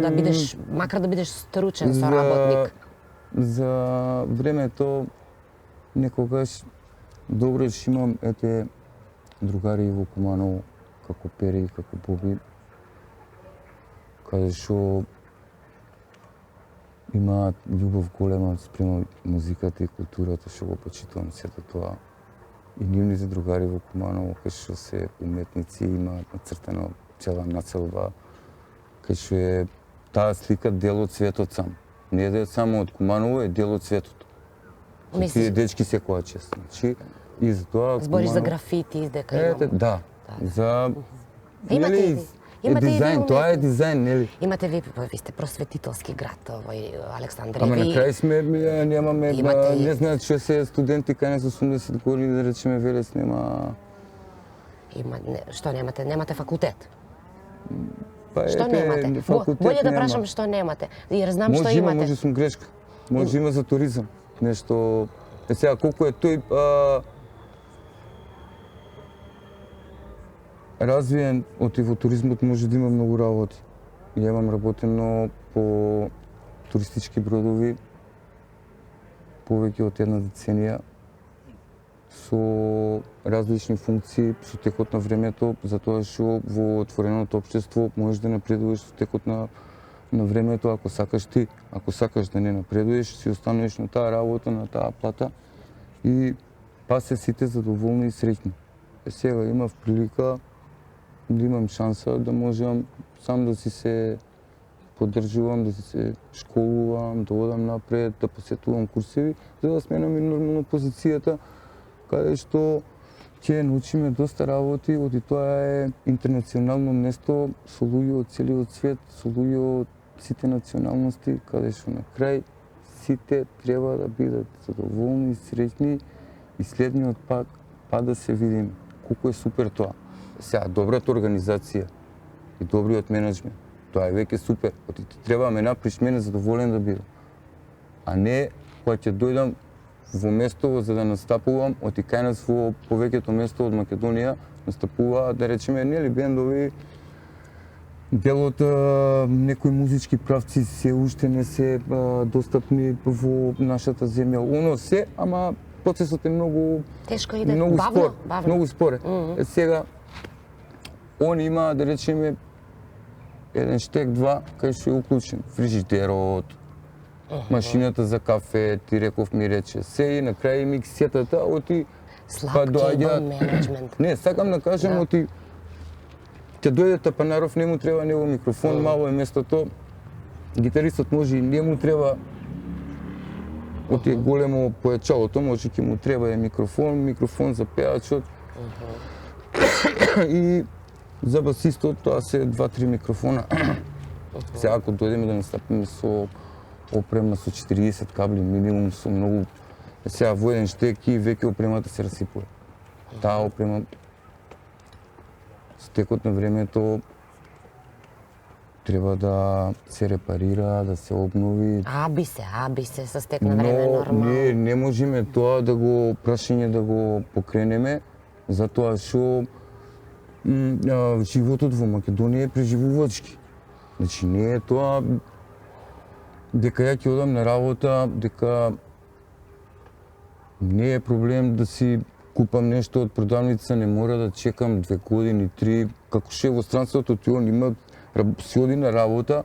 да бидеш, макар да бидеш стручен соработник? За времето некогаш добро што имам другари во Куманово, како Пери, како Боби, каде што имаат љубов голема спрема музиката и културата, што го почитувам сето тоа. И нивните другари во Куманово, кај што се уметници, имаат нацртена цела нацелба, кај што е таа слика дел од светот сам. Не е само од Куманово, е дел од светот. Тие дечки секоја чест. Значи, и за тоа збориш за графити, дека имам. Да. За дизајн, тоа е дизајн, нели? Имате ви сте просветителски град, овој Александрија. Ама на крај сме, немаме, не знаат што се студенти кај нас 80 години, да речеме, Велес нема... Што немате? Немате факултет? Што немате? Боле да прашам што немате, jer знам што имате. Може сум грешка. Може има за туризам. Нешто... Сега, колку е тој развиен, оти во туризмот може да има многу работи. Јавам работено по туристички бродови повеќе од една деценија со различни функции со текот на времето, затоа што во отвореното општество можеш да напредуваш со текот на времето, ако сакаш ти. Ако сакаш да не напредуеш, си остануваш на таа работа, на таа плата и па се сите задоволни и среќни. Сега имав прилика да имам шанса да можам сам да си се поддржувам, да си се школувам, да одам напред, да посетувам курсеви, за да сменам и нормално позицијата, каде што ќе научиме доста работи, оти тоа е интернационално место со луѓе од целиот свет, со луѓе од сите националности, каде што на крај сите треба да бидат задоволни, среќни и следниот па да се видиме колку е супер тоа. Сега, добрата организација и добриот менеджмент, тоа е веќе супер. Оти ти треба да ме направиш мене задоволен да бидам. А не кога ќе дојдам во место за да настапувам, оти кај нас во повеќето место од Македонија настапува, да речеме, нели бендови, дел од некои музички правци се уште не се достапни во нашата земја. Оно се, ама процесот е многу Тешко иде, многу бавно, спор, бавно. многу споре. Сега он има, да речеме, еден штек, два, кај што е уклучен фрижидерот, машината за кафе, ти реков ми рече, се и на крај миксетата, оти Слаб кейбл менеджмент. Не, сакам да кажем, оти ќе дојде Тапанаров, не му треба него микрофон, мало е местото. Гитаристот може и не му треба, оти е големо појачалото, може ќе му треба е микрофон за пеачот. И за басистот тоа се 2-3 микрофона. Сега ако дојдеме да настапиме со опрема со 40 кабли минимум, со многу, сега во еден штек и веќе опремата се расипува. Таа опрема с текот на времето треба да се репарира, да се обнови. Аби се, со стек на време нормално. Но не можеме тоа да го прашање да го покренеме, затоа што животот во Македонија е преживувачки. Значи не е тоа дека ја ќе одам на работа, дека не е проблем да си купам нешто од продавница, не мора да чекам 2 години, 3, како ше во странството ти он има, си оди на работа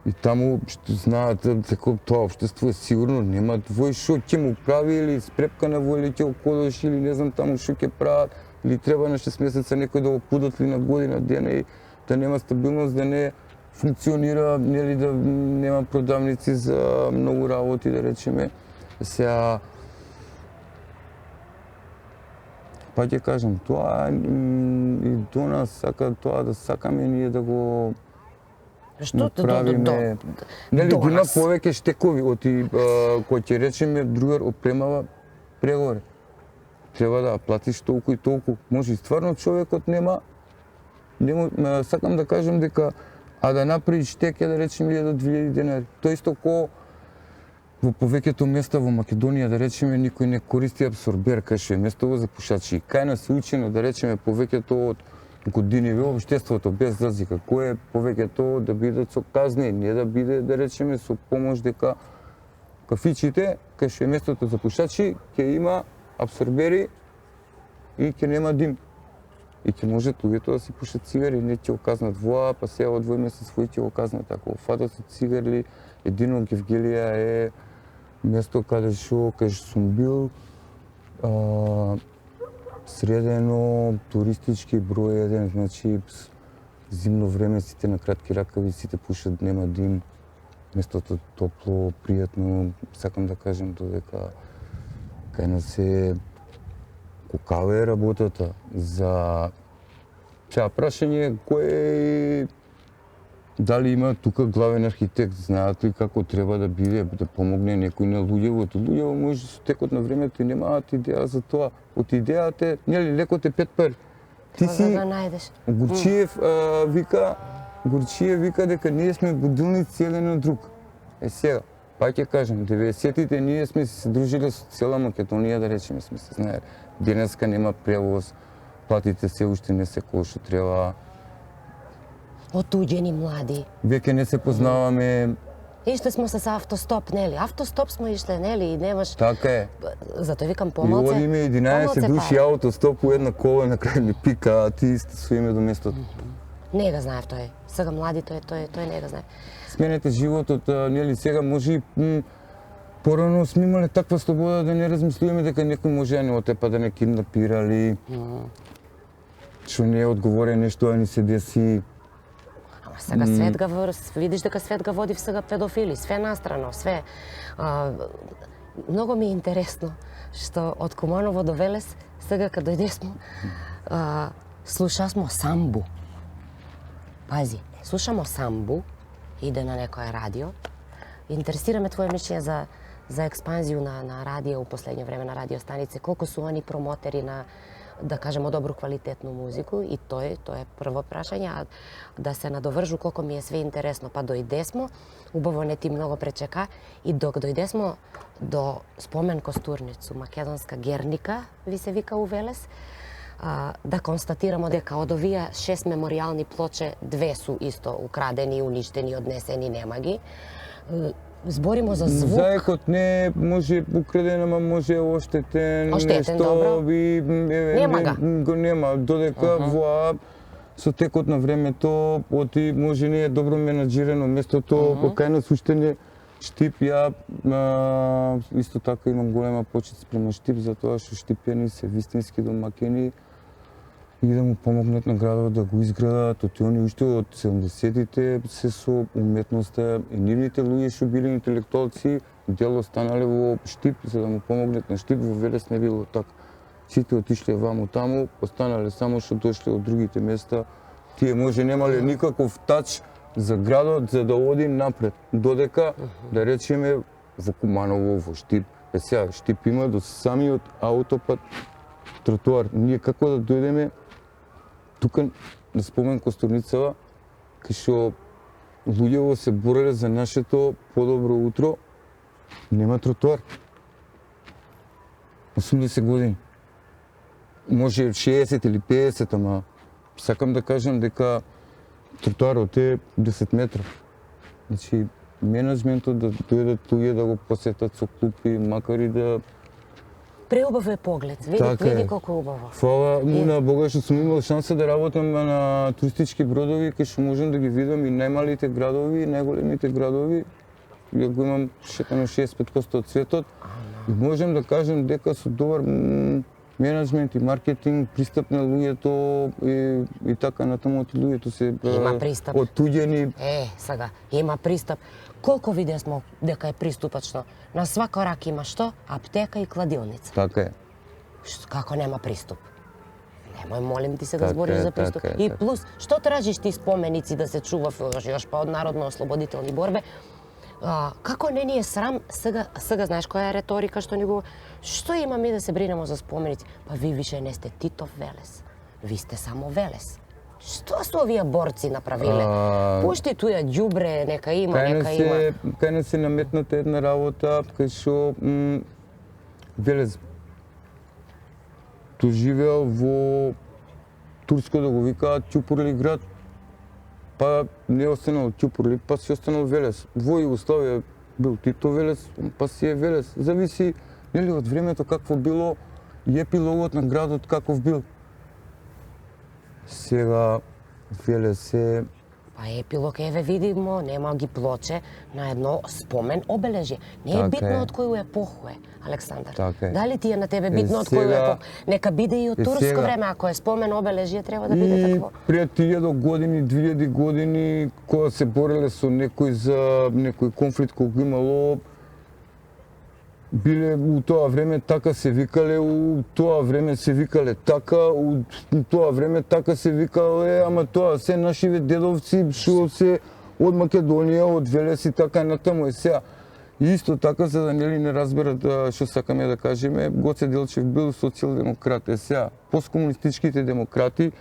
и таму што знаат дека тоа општество е сигурно, нема твој шо ќе му прави или спрепкана во или ќе окодош или не знам таму што ќе прават, или треба на 6 месеца некој да го податли на година дена и да нема стабилност, да не функционира, нели да нема продавници за многу работи, да речеме. Сега па ќе кажам, тоа и до нас сака тоа да сакаме ние да го Што направиме. Нели има повеќе штекови, оти кој ќе речеме другар опремава прегоре. Треба да платиш толку и толку. Може и стварно човекот нема, сакам да кажам дека да направиш штек е да речеме 1000 до 2000 денари. Тоа исто ко во повеќето места во Македонија, да речеме, никој не користи абсорбер, кај што е место за пушачи. Кај нас се учено, да речеме, повеќето од години во општеството без разлика, кој е повеќето да бидат со казни, не да биде, да речеме, со помош дека кафичите, кај што е местото за пушачи, ќе има абсорбери и ќе нема дим. И ќе можат луѓето да си пушат цигари, не ќе го казнат воа, па сега од 2 месеци свој ќе го казнат. Ако фатат со цигари, едино Гевгелија е место каде што сум бил, средено туристички број еден, значи зимно време сите на кратки ракави, сите пушат, нема дим, местото топло, пријатно, сакам да кажем додека кај нас е кокава е работата. За сега прашање кој дали има тука главен архитект, знаат ли како треба да биде, да помогне некој на луѓето. Луѓето може со текот на времето и немаат идеја за тоа. Од идејата е, нели, лекот е 5 пари. Ти си да најдеш. Гурчиев вика дека ние сме будилници еден на друг. Сега, па ќе кажам, 90-тите ние сме се дружили со цела Македонија, да речеме, сме се знаели. Денеска нема превоз, платите се уште не се кој што треба. Отуѓени млади. Веќе не се познаваме. Ишле смо с автостоп, нели? Автостоп смо ишле, нели? И немаш... Така е. Затоа викам И помалце. одиме 11 души автостоп у една кола, на крај ми пика, а ти сте со име до местото. Не го знаев тој. Сега млади тој не го знаев. Сменете животот, нели сега може и порано сме имале таква слобода да не размислуваме дека некој може да не отепа, да не киднапирали. Што не е одговорен нешто да ни се деси. Ама сега свет га видиш дека свет га води сега педофили, све настрано, све. Многу ми е интересно што од Куманово до Велес сега кога дојдесмо слушасмо самбу. Пази, слушамо самбу, иде на некое радио. Интересираме твое мишлење за експанзију на радио у последње време на радиостанице, колку су они промотери на да кажемо добру квалитетну музику и тоа е прво прашање, а да се надовржу колку ми е све интересно, па дојдесмо, убаво не ти многу пречека и док дојдесмо до спомен костурницу македонска Герника, ви се вика у Велес, да констатирамо дека од овие 6 меморијални плоче 2 су исто украдени, уништени, однесени, нема ги. Зборимо за звук. Заекот не може украден, ама може оштетен, Оштетен, добро. Нема го нема, додека во со текот на времето, може не е добро менаџирано местото, кај нас уште не Штип, ја исто така имам голема почит спрема Штип, затоа што Штипјани се вистински домакини и да му помогнат на градот да го изградат, они уште од 70-тите се со уметноста и нивните луѓе што биле интелектуалци, дел останале во Штип за да му помогнат на Штип, во Велес не било така. Сите отишле ваму таму, останале само што дошле од другите места. Тие може немале никаков тач за градот за да оди напред, додека да речеме во Куманово, во Штип. Сега Штип има до самиот аутопат тротоар. Ние како да дојдеме тука на спомен Костурницава, кај што луѓето се бореле за нашето подобро утро, нема тротоар. 80 години. Може 60 или 50, ама сакам да кажам дека тротоарот е 10 метра. Значи, менеджментот да дојдат луѓе да го посетат со клупи, макар и да... Преубав е поглед, види колку е убаво. Фала на Бога што сум имал шанса да работам на туристички бродови, кај што можам да ги видам и најмалите градови, и најголемите градови. Ја го имам шетано 65% од светот. И можам да кажам дека со добар менеджмент и маркетинг, пристап на луѓето и така натаму, луѓето се отуѓени. Сега, има пристап. Колку видесмо дека е приступачно? На свак корак има што? Аптека и кладилница. Така е. Како нема приступ? Немој, молим ти се да збориш за приступ. И плюс, што тражиш ти споменици да се чува još па од народно-ослободителни борбе? Како не ни е срам, сега знаеш која е реторика што ни го... Што имаме да се бринемо за споменици? Па ви више не сте Титов Велес, ви сте само Велес. Што се овие борци направиле? Пушти туја ѓубре, нека има. Кај нас се наметната една работа, кај што Велес доживеал во Турско да го викаат Ќупурли град, па не останал Ќупурли, па си останал Велес. Во Југославија бил Тито Велес, па си е Велес. Зависи нели од времето какво било и епилогот на градот каков бил. Сега Велес е... Па епилог еве видимо, нема ги плоче на едно спомен обележје. Не е битно од кој епоху е, Александар. Дали ти е на тебе битно од кој епоху? Нека биде и од турско време, ако е спомен обележје, треба да биде такво. И пред 1000 години, 2000 години, кога се бореле со некој за некој конфликт кој имало, биле у тоа време така се викале, у тоа време се викале така, у тоа време така се викале, ама тоа се нашиве дедовци што се од Македонија, од Велес и така натаму е сега. Исто така, за да нели не разберат што сакаме да кажеме, Гоце Делчев бил социјалдемократ. Е сега, посткомунистичките демократи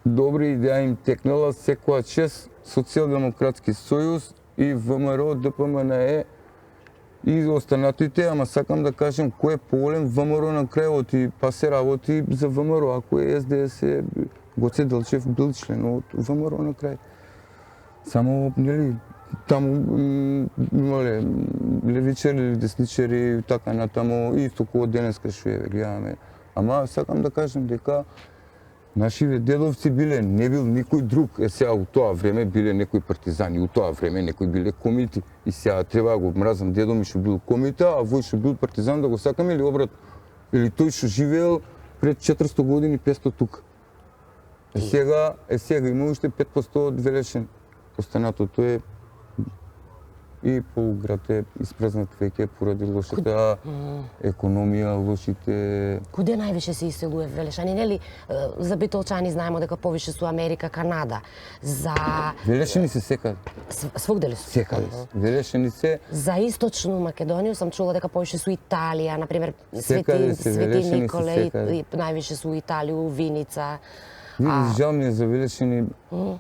добри идеја им текнала секоја чест Социјалдемократски сојуз и ВМРО, ДПМНЕ и останатите, ама сакам да кажем кој е поголем ВМРО на крајот и па се работи за ВМРО, ако е СДС, Гоце Делчев бил член од ВМРО на крај. Само, нели, таму имале левичари или десничари, така натаму, исто кој денеска што ја гледаме. Ама сакам да кажем дека нашиве дедовци биле, не бил никој друг. Е сега у тоа време биле некои партизани, у тоа време некои биле комити. И сега треба да го мразам дедо ми што бил комита, а вој што бил партизан да го сакаме или обрат. Или тој што живеел пред 400 години 500 тука. Е сега има уште 5% од Велешен. Останатото е и полуград е испразнат веќе поради лошата економија, лошите... Куде највише се иселува Велешани? Нели за Битолчани знаеме дека повише су Америка, Канада. За Велешани се секаде. Свогде ли су? Секаде. Велешани се... За источну Македонија сум чула дека повише су Италија, на пример Секаде се, Свети Велешани се Николе, секаде. и највише су Италија, Виница. Види, жал ми е за Велешани,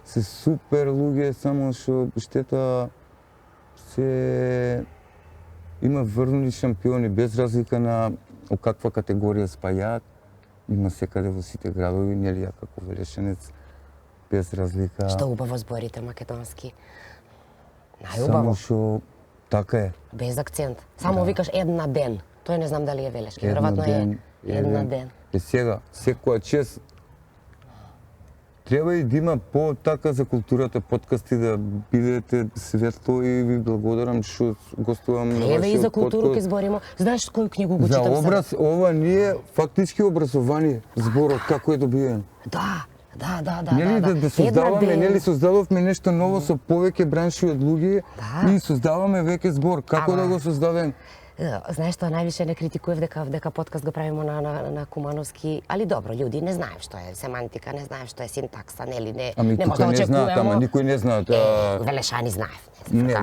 се супер луѓе, само што штета се има врвни шампиони без разлика на о каква категорија спајаат. Има секаде во сите градови, нели ја како Велешанец без разлика. Што убаво зборите македонски. Само Најубаво, што така е. без акцент. Само викаш една ден. Тој не знам дали е велешки, веројатно е една ден. Е сега, секоја чест треба и да има по-така за културата подкасти, да бидете светло, и ви благодарам што гостувам на Еве и за вашиот културу ќе подкаст. зборимо. Знаеш кој книгу го За читам сега? образ, ова не е фактички образование, зборот како е добиен. Да. Нели да создаваме, Една ден. нели создадовме нешто ново со повеќе бранши од луѓе и создаваме веќе збор. Како да го создадем? Знаеш што, највише не критикував дека подкаст го правиме на Кумановски, али добро, луѓе не знаев што е семантика, не знаев што е синтакса, нели не Ами не тука може да не знаат, очекуваме. ама никој не знаат. Велешани знаев. Не,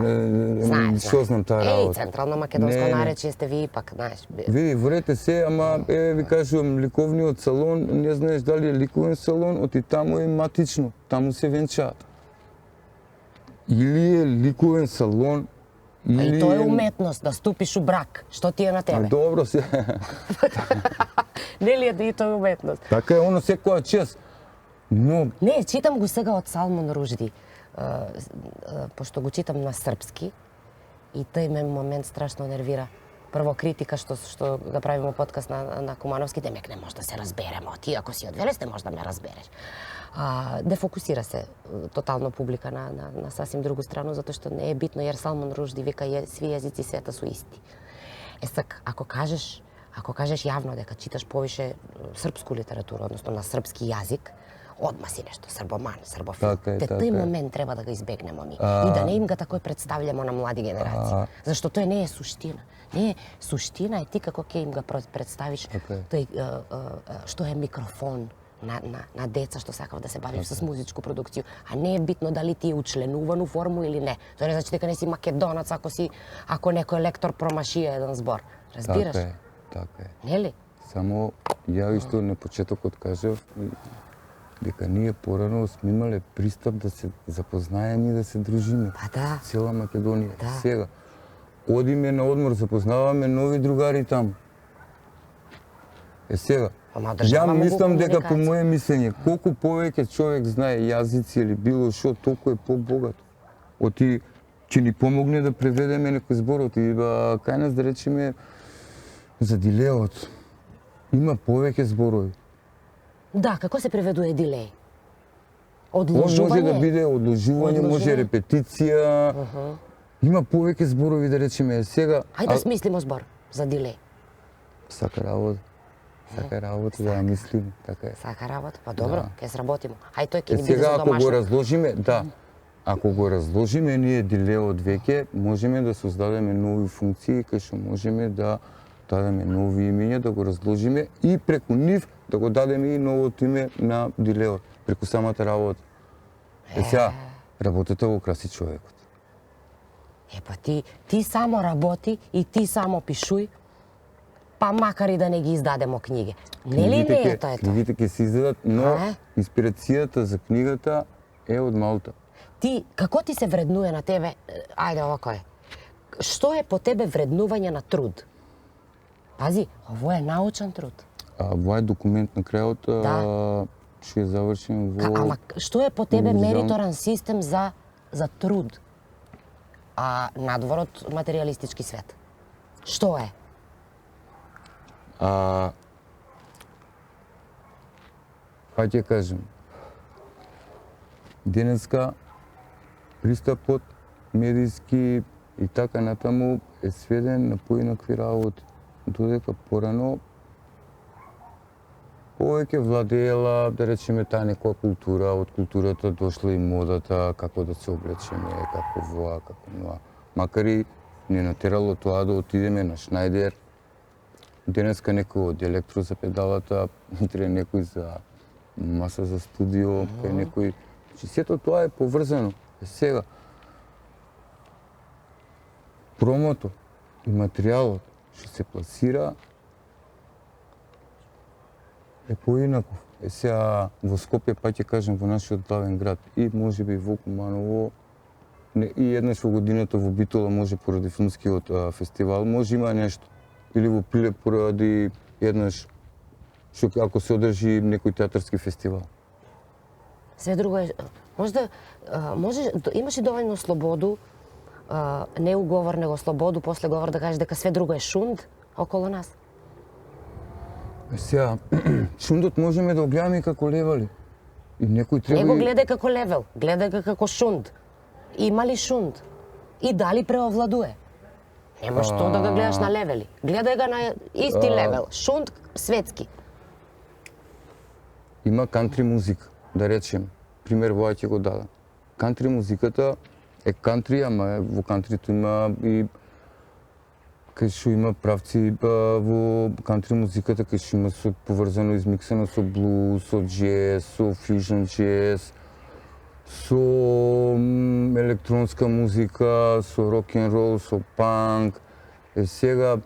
Знаев. што знам таа работа. Централно македонско Не, не. наречие сте ви ипак, знаеш. Види, ворете се, ама ви кажувам, ликовниот салон, не знаеш дали е ликовен салон, оти таму е матично, таму се венчаат. Или е ликовен салон, или И тоа е уметност, да ступиш у брак. Што ти е на тебе? Добро се. Нели е и тоа е уметност? Така е оно секоја чест. Но Не, читам го сега од Салмон Ружди, пошто го читам на српски и тој ме момент страшно нервира. Прво критика што го правиме подкаст на Кумановски, демек не може да се разбереме. Ти ако си од Велес не може да ме разбереш. Дефокусира се тотално публика на сасим другу страну, затоа што не е битно, jer Салмон Ружди вика сви јазици света су исти. Сак, ако кажеш јавно дека читаш повише српску литература, односно на српски јазик, одма си нешто србоман, србофил. Така е, Тој така е. момент треба да го избегнемо ми. И да не им го такој представljamo на млади генерации. Зашто тој не е суштина. Не е суштина, е ти како ќе им го представиш Така е. тој што е микрофон на деца што сакав да се бавиш со музичку продукција, а не е битно дали ти е учленуван у форму или не. Тоа не значи дека не си македонац ако некој лектор промаши еден збор. Разбираш? Така е. Нели? Само ја што на почетокот кажав дека ние порано сме имале пристап да се запознаеме и да се дружиме. Па да. Цела Македонија. Да. Сега одиме на одмор, запознаваме нови другари таму. Сега, Ама ја одржаваме мислам дека по комуникација. моје мислење, колку повеќе човек знае јазици или било што, толку е побогат. Оти ќе ни помогне да преведеме некој збор, оти кај нас да речеме за дилеот. Има повеќе зборови. Да, како се преведува дилеј? Он Одложување? може да биде одложување, може Одложување. репетиција. Има повеќе зборови да речеме сега. Ајде да смислимо збор за дилеј. Сака работа. Сака работа да ја мислиме, така е. Сака работа? Па добро, Да. ќе сработиме. Ај тој ќе ни биде Сега за ако го домашно. разложиме, да. Ако го разложиме ние дилеот веќе, можеме да создадеме нови функции кај што можеме да дадеме нови имења, да го разложиме и преку нив да го дадеме и новото име на дилеот, преку самата работа. Сега, работата го краси човекот. Па ти само работи и ти само пишуј, па макар и да не ги издадемо книги. Нели не е тоа? Книгите ќе се издадат, но А, е? инспирацијата за книгата е од Малта. Ти, како ти се вреднува на тебе, ајде овако е, што е по тебе вреднување на труд? Пази, ово е научен труд. Ова е документ на крајот, Да. што е завршен во... Ама што е по тебе Универзален- мериторан систем за труд? Надвор од материјалистички свет. Што е? Па ќе кажем, денеска пристапот медиски и така натаму е сведен на поинакви работи, додека порано повеќе владеела, да речеме, таа некоја култура, од културата дошла и модата, како да се облечеме, како воа, како ноа. макар и не натерало тоа да отидеме на Шнајдер. Денеска некој од електро за педалата, утре некој за маса за студио, кај некој. Значи, сето тоа е поврзано. Сега, промото и материјалот што се пласира е поинаков. Сега во Скопје, па ќе кажем, во нашиот главен град и можеби во Куманово, и еднаш во годината во Битола може поради филмскиот фестивал, може има нешто. Или во Прилеп поради еднаш, што ако се одржи некој театарски фестивал. Све друго е, имаш и доволно слободу, не уговор, него слободу, после говор да кажеш дека све друго е шунд околу нас? Сега, шундот можеме да го гледаме како левали. И некој треба... Не го гледај како левел, гледај го како шунд. Има ли шунд? И дали преовладуе? Немаш тоа да го гледаш на левели. Гледај го на исти левел. Шунд светски. Има кантри музика, да речем. Пример во ќе го дадам. Кантри музиката е кантри, ама во кантрито има и кај што има правци во кантри музиката, кај што има со поврзано измиксано со блуз, со джез, со фјужн джез, со електронска музика, со рок-н-рол, со панк. Сега,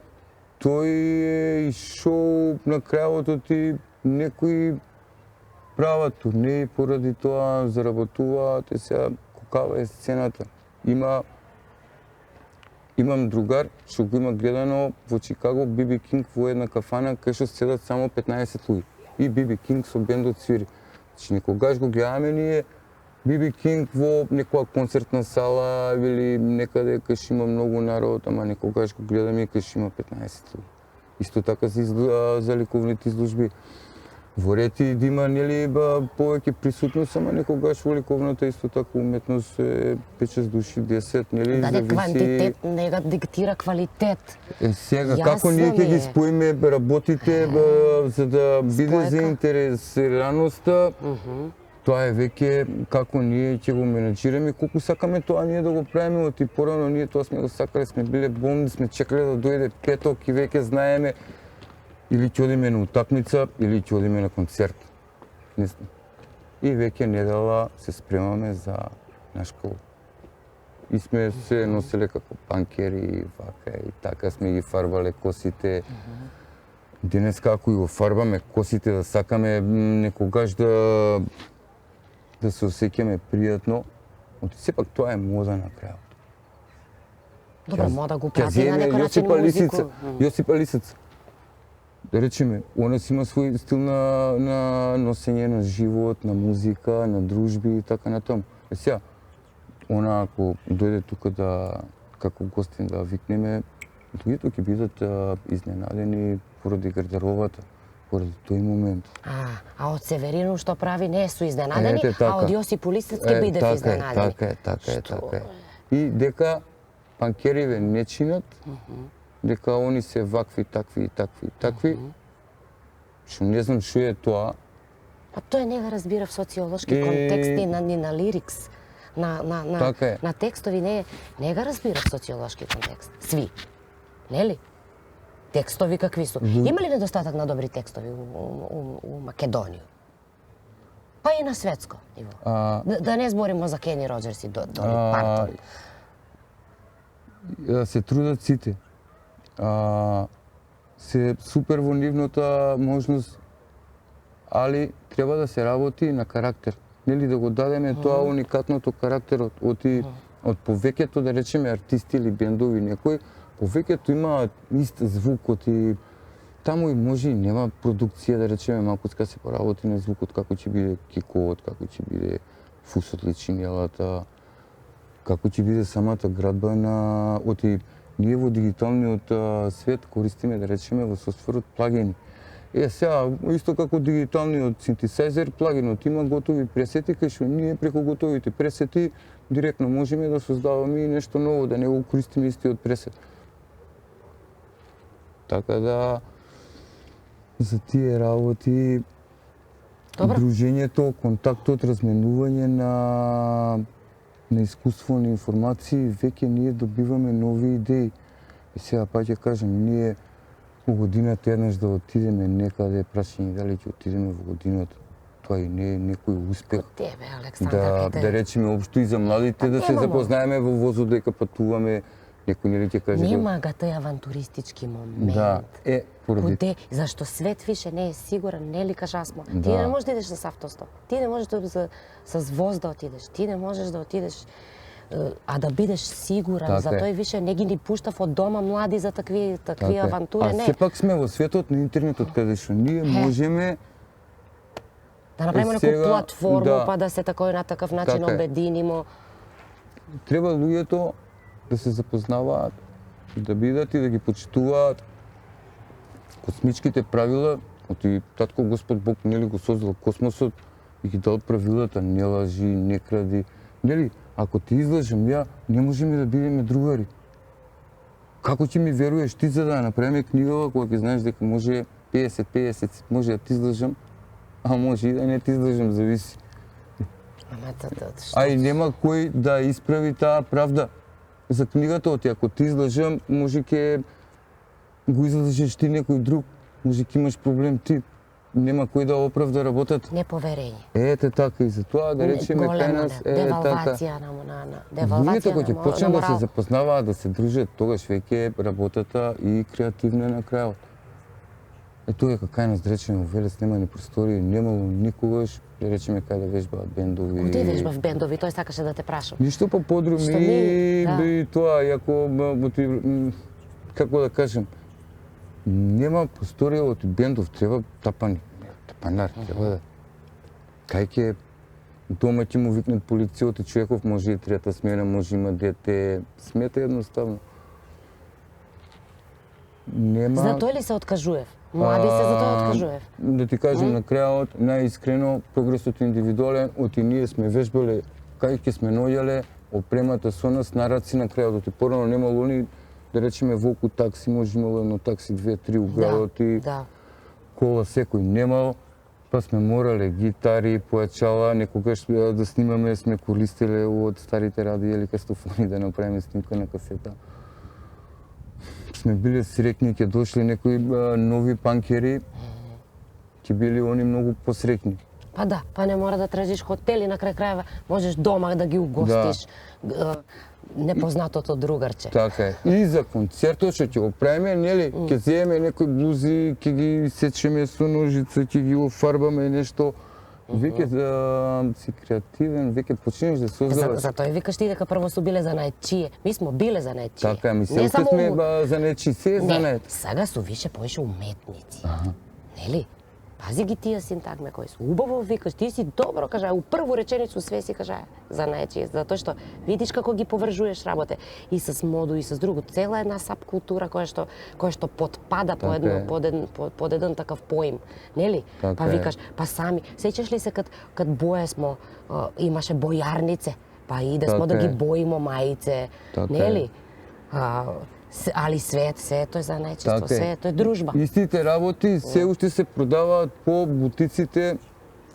тој е и шоу на крајот и некои прават турнеи поради тоа, заработуваат, сега какава е сцената. Имам другар што го има гледано во Чикаго BB King во една кафана кај што седат само 15 луѓе. И BB King со бендот свири. Значи некогаш го гледаме ние BB King во некоја концертна сала или некаде кај што има многу народ, ама некогаш го гледаме кај што има 15 луѓе. Исто така за ликовните изложби. Во рети да има нели повеќе присутност, ама некогаш во ликовната исто така уметност е 5-6 души, 10, нели зависи. Квантитет не го диктира квалитет. Сега како ние ќе ги споиме работите за да биде заинтересираноста, тоа е веќе како ние ќе го менаџираме, колку сакаме тоа ние да го правиме, оти порано ние тоа сме го сакале, сме биле болни, сме чекале да дојде петок и веќе знаеме или ќе одиме на утакмица, или ќе одиме на концерт. И веќе недела се спремаме за наш клуб. И сме се носеле како панкери, вака и така сме ги фарбале косите. Денес како и го фарбаме косите, да сакаме некогаш да се осеќаме пријатно, но сепак тоа е мода на крајот. Добро, мода го прати на некој начин музику. Јосипа Лисица. Да речеме, она си има свој стил на носење на живот, на музика, на дружби и така натаму. Сега, она ако дојде тука како гостин да викнеме, луѓето ќе бидат изненадени поради гардеробата, поради тој момент. А од Северину што прави не су изненадени, а од Јосип Лисиц ќе бидат изненадени. Така е. И дека панкериве не чинат, дека они се вакви, такви, што не знам што е тоа. Па тој не го разбира в социолошки контекст и на лирикс, на текстови, не го разбира в социолошки контекст. Сви, нели? Текстови какви су? Има ли недостаток на добри текстови у Македонија? Па и на светско ниво. Да не збориме за Кени Роџерс и Доли Партон. Се трудат сите. Се супер во нивната можност, али треба да се работи на карактер. Нели да го дадеме тоа уникатното карактерот од повеќето, да речеме, артисти или бендови некои, повеќето имаат ист звук, таму и може и нема продукција, да речеме, малку ска се поработи на звукот, како ќе биде кикот, како ќе биде фусот личинелата, како ќе биде самата градба на ние во дигиталниот свет користиме, да речеме, во софтверот плагини. Сега, исто како дигиталниот синтесайзер, плагинот има готови пресети, кај што ние преку готовите пресети директно можеме да создаваме и нешто ново, да не го користиме истиот пресет. Така да, за тие работи, дружењето, контактот, разменување на на искуство, на информации, веќе ние добиваме нови идеи. И сега па ќе кажем, ние во годината еднаш да отидеме некаде, прашање дали ќе отидеме во годината. Тоа и не е некој успех. Од тебе, Александар, Да речеме општо и за младите да се запознаеме во возот дека патуваме, некој нели ќе каже нема га тој авантуристички момент. Да, поради Куде, зашто свет више не е сигурен, нели кажа смо. Ти Да. не можеш да идеш со автостоп. Ти не можеш с воз да отидеш. Ти не можеш да отидеш а да бидеш сигурен, Така за е. тој више не ги ни пуштав од дома млади за такви Така е. авантури, А не. сепак сме во светот на интернетот каде што ние можеме Да направиме некоја сега, платформа, да. па да се такој на такав начин Така е. обединимо. треба луѓето да се запознаваат, да бидат и да ги почитуваат космичките правила, оти татко Господ Бог нели го создал космосот и ги дал правилата, не лажи, не кради. Нели, ако ти излажам ја, не можеме да бидеме другари. Како ќе ми веруеш ти за да направиме книгава кога ќе знаеш дека може 50-50, може да ти излажам, а може и да не ти излажам, зависи. Ама А и нема кој да исправи таа правда. За книгата оти, ако ти излажам, може ќе го излажеш ти некој друг, може ќе имаш проблем ти. Нема кој да оправда работата. неповерење. Ете така и за тоа да речеме кај нас така. девалвација на девалвација Луѓето кои ќе на почнат да се морал. запознаваат, да се дружат, тогаш веќе работата и креативна на крајот. Тоа е кај нас да речеме во Велес нема ни простори, немало никогаш да речеме кај да вежбаат бендови. Куде вежбав бендови, тој сакаше да те прашам. Ништо по подруми Што ми, да. би тоа, иако како да кажем, нема просторија од бендов, треба тапани, тапанар, треба да. Кај ќе дома ќе му викнат полицијата, човеков може и трета смена, може има дете, смета едноставно. Нема. За тој ли се откажував? Млади се за тоа откажував. Да ти кажем на крајот, најискрено, прогресот е индивидуален, оти ние сме вежбале, кај ќе сме наоѓале, опремата со нас на раци на крајот, оти порано немало они, да речеме волку такси, може имало едно такси, 2-3 у градот и Да. кола секој немал, па сме морале гитари, појачала, некогаш да снимаме, сме користеле од старите радио или кастофони да направиме снимка на касета. Сме биле среќни, ќе дошли некои нови панкери, ќе били они многу посреќни. Па да, па не мора да тражиш хотели, на крај крајава можеш дома да ги угостиш непознатото другарче. Така е. И за концертот што ќе го правиме, нели, ќе земеме некои блузи, ќе ги сечеме со ножица, ќе ги офарбаме нешто. Веќе да си креативен, веќе почнеш да создаваш. За тој викаш ти дека прво су биле занаетчие. Mi smo bile занаетчие. Така, ми се уште сме занечи, се е занет. Сега су више поише уметници. Нели? Пази ги тие синтагме кои су. Убаво викаш, ти си добро кажа, у прву реченицу све си кажа занаетчие, затоа што видиш како ги повржуваш работе и с моду и с друго. Цела една сабкултура која што потпада по под еден такав поим, нели? Така Па е. викаш, па сами, сеќаш ли се кад бое смо, имаше бојарнице, па иде смо да Така ги е. боимо мајице, Така нели? Али свето е занаетчество, Така е. свето е дружба. Истите работи се уште се продаваат по бутиците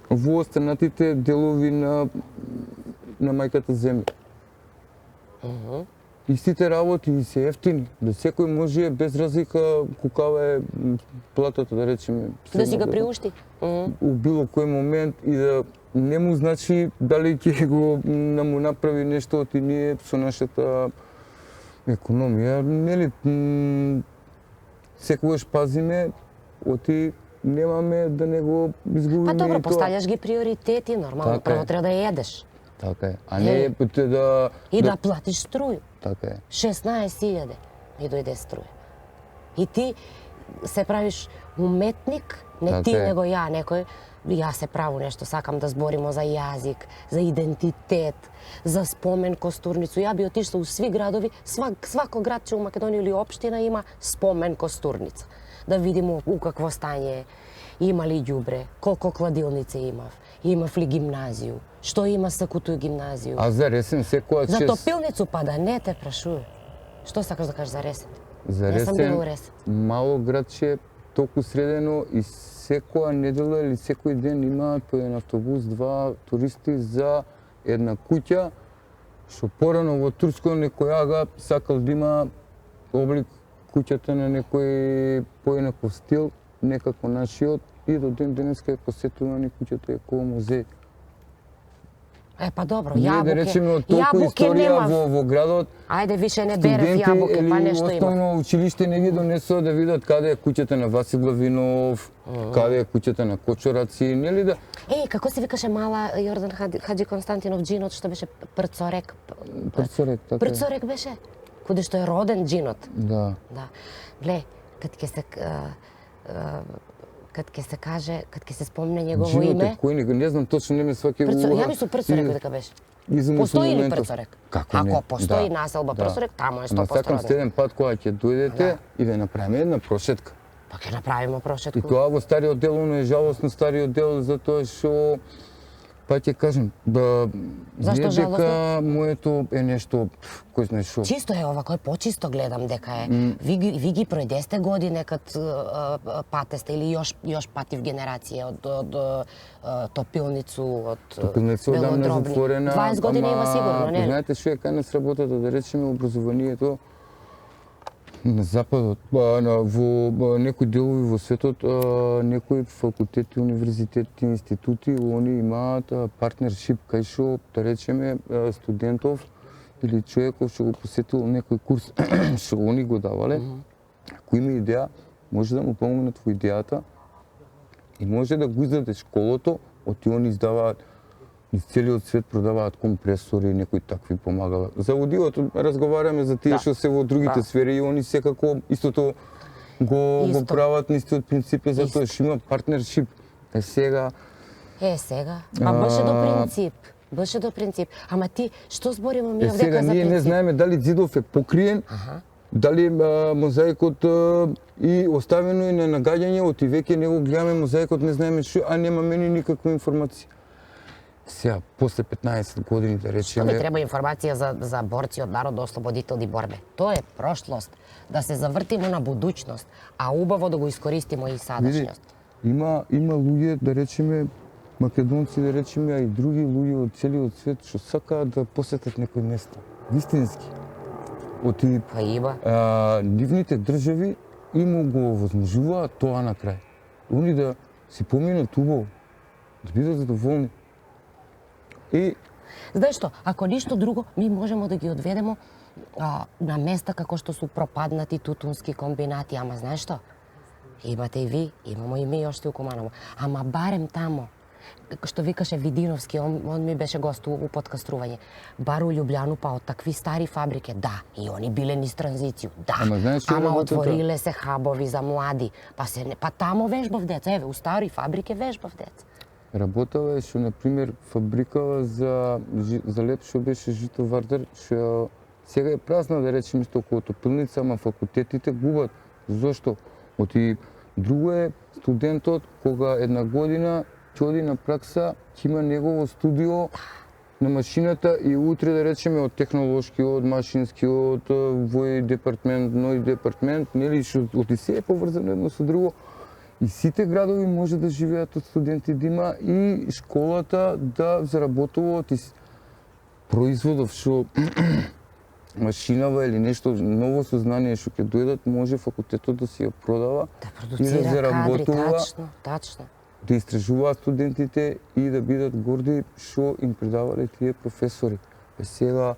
во останатите делови на мајката земја. Истите работи и се ефтини, да секој може без разлика кукава е платата, да речеме. Да си го приушти. У било кој момент и да не му значи дали ќе го му направи нешто оти ние со нашата економија, нели, секогаш пазиме, оти немаме да не го изгубиме. Па добро, и тоа. поставljаш ги приоритети, нормално, Така е. прво треба да едеш Така е. А не да... и да платиш струју. Така е. 16.000 ми дојде струја. И ти се правиш уметник, не Така ти е. него ја, некој, ја се праву нешто, сакам да зборимо за јазик, за идентитет, за спомен костурницу. Ја би отишла у сви градови, свако градче у Македонија или општина има спомен костурница. Да видимо у какво стање е, има ли ѓубре, колку кладилници имав ли гимназију, што има сакуту гимназију. А за Ресен секоја За чест... топилницу па да не те прашувам. Што сакаш да кажеш за Ресен? За Не сам била у Ресен, Ресен. мало градче, толку средено и секоја недела или секој ден имаат по еден автобус, два туристи за една куќа што порано во Турско некој ага сакал да има облик куќата на некој поинаков стил, некако нашиот, и до ден денеска е посетувани куќата е како музеј. Па добро, Ние да речеме од толку јабуке историја немав. во градот, Ајде више не берев студенти јабуке, па или нешто има. основно училиште не ги донесува да видат каде е куќата на Васи Главинов, каде е куќата на Кочораци, нели да? Како се викаше мала Јордан Хаджи Константинов джинот што беше Прцорек? Прцорек, така. Прцорек беше? Куде што е роден джинот. Да. Да. Гле, кад ќе се каже, кад ќе се спомне негово име. Кој не знам точно, не ме сваќа го. Ја мислам Прцорек дека беше. Постои ли Прцорек? Како не? Ако постои населба Прцорек, таму е 100% роден. Сакам следен пат кога ќе дојдете и да направиме една прошетка. Па ќе направиме прошетка. И тоа во стариот дел, оно е жалосно стариот дел, затоа што па ќе кажем, Зашто жалосно? дека моето е нешто, кој знае што. Чисто е ова, кој почисто гледам дека е. Ви ги пројдесте години кад патесте или још патив генерација од Топилницу, од Белодробни. 20 години има сигурно, не? Знаете што е кај нас работата, да речеме образованието на западот, во некои делови во светот, некои факултети, универзитети, институти, они имаат партнершип кај што, да речеме, студентов или човеков што го посетил некој курс што они го давале, ако има идеја, може да му помогнат во идејата и може да го издаде школото, оти они издаваат из целиот свет, продаваат компресори, некои такви помагала. За аудиото разговараме за тие што се во другите сфери и они секако истото го прават на истиот принцип, затоа што има партнершип. Сега. Па беше до принцип. Беше до принцип. Ама ти што збориме ми овдека за принцип? Сега ние не знаеме дали зидов е покриен, дали мозаикот и оставено и на нагаѓање, оти веќе не го гледаме мозаикот, не знаеме што, а немаме ни никаква информација. Сега, после 15 години, да речеме... Што ми треба информација за борци од народоослободителни борбе? Тоа е прошлост. Да се завртиме на будуćност, а убаво да го искористиме и садашњост. Има луѓе, да речеме, македонци, да речеме, а и други луѓе од целиот свет што сакаат да посетат некој место. Вистински. Оти нивните држави им го возможуваат тоа на крај. Они да си поминат убаво, да бидат задоволни. Знаеш што, ако ништо друго, ми можеме да ги одведеме на места како што су пропаднати тутунски комбинати, ама знаеш што? Имате и ви, имамо и ми оште у Куманово. Ама барем тамо, што викаше Видиновски, он ми беше гост у подкастрување. Бар у Љубљану, па од такви стари фабрике, да, и они биле низ транзиција, да. Ама отвориле се хабови за млади, па тамо вежбав деца, еве, у стари фабрике вежбав деца. Работела е што, например, фабрикава за леп што беше Жито Вардар, што сега е празна, да речеме, што околу Топилница, ама факултетите губат. Зошто? Оти друго е студентот, кога една година ќе оди на пракса, ќе има негово студио на машината и утре, да речеме, од технолошкиот, машинскиот, вој департмент, ној департмент, нели, што оти се е поврзано едно со друго. И сите градови може да живеат од студенти, да има и школата да заработува од производов што машинава или нешто ново сознание што ќе дојдат, може факултетот да си ја продава и да заработува, тачно. Да истражуваат студентите и да бидат горди што им предавале тие професори. Сега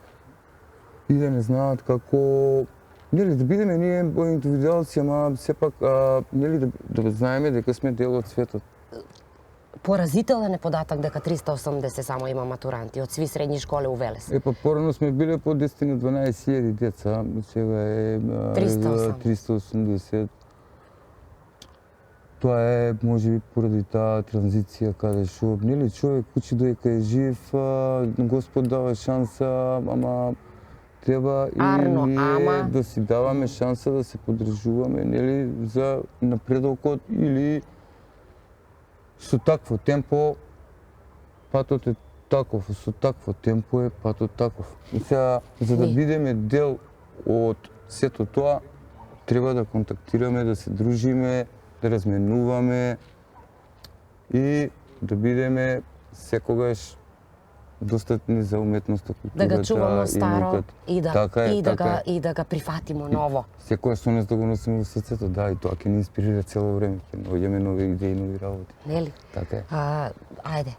и да не знаат како нели да бидеме ние индивидуалци, ама сепак нели да знаеме дека сме дел од светот. Поразителен е податок дека 380 само има матуранти од сви средни школи у Велес. Па порано сме биле по 10 на 12.000 деца, сега е 380. Тоа е можеби поради таа транзиција каде што нели човек учи додека е жив, Господ дава шанса, ама треба и ние да си даваме шанса да се поддржуваме, нели, за напредокот или со такво темпо патот е таков, со такво темпо е патот таков. И сега, за да бидеме дел од сето тоа, треба да контактираме, да се дружиме, да разменуваме и да бидеме секогаш достатни за уметноста, културата, Да го чуваме старо науката. и да Така е, и да така и да го прифатиме ново. Секоја со нас да го носиме во срцето, да, и тоа ќе ни инспирира цело време, ќе наоѓаме нови идеи, нови работи. Нели? Така е. Ајде.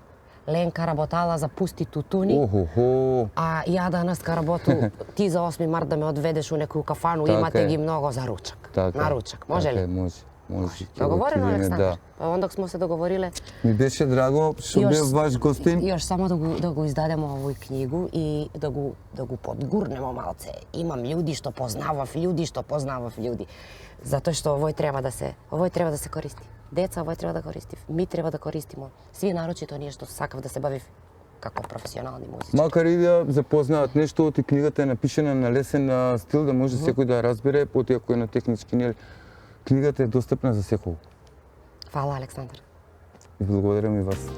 Ленка работала за пусти тутуни. Охо-хо. А ја данас работу ти за 8 март да ме одведеш у некоја кафану, Така имате е. ги много за ручак. Така, На ручак, може така ли? Е, може. Ќе Договорено, отидеме, Александар? Да. Ондак смо се договориле. Ми беше драго што Још- бев ваш гостин. Још само да го издадеме овој книгу и да го подгурнеме малце. Имам луѓи што познавав, луѓи. Затоа што овој треба да се користи. Деца, овој треба да користи. Ми треба да користиме. Сви нарочито ние што сакав да се бавив како професионални музичари. Макар и да запознаат нешто од книгата е напишана на лесен стил да може секој да ја разбере, поти ако е на технички нели. Книгата е достапна за секој. Фала, Александар. И благодарам и вас.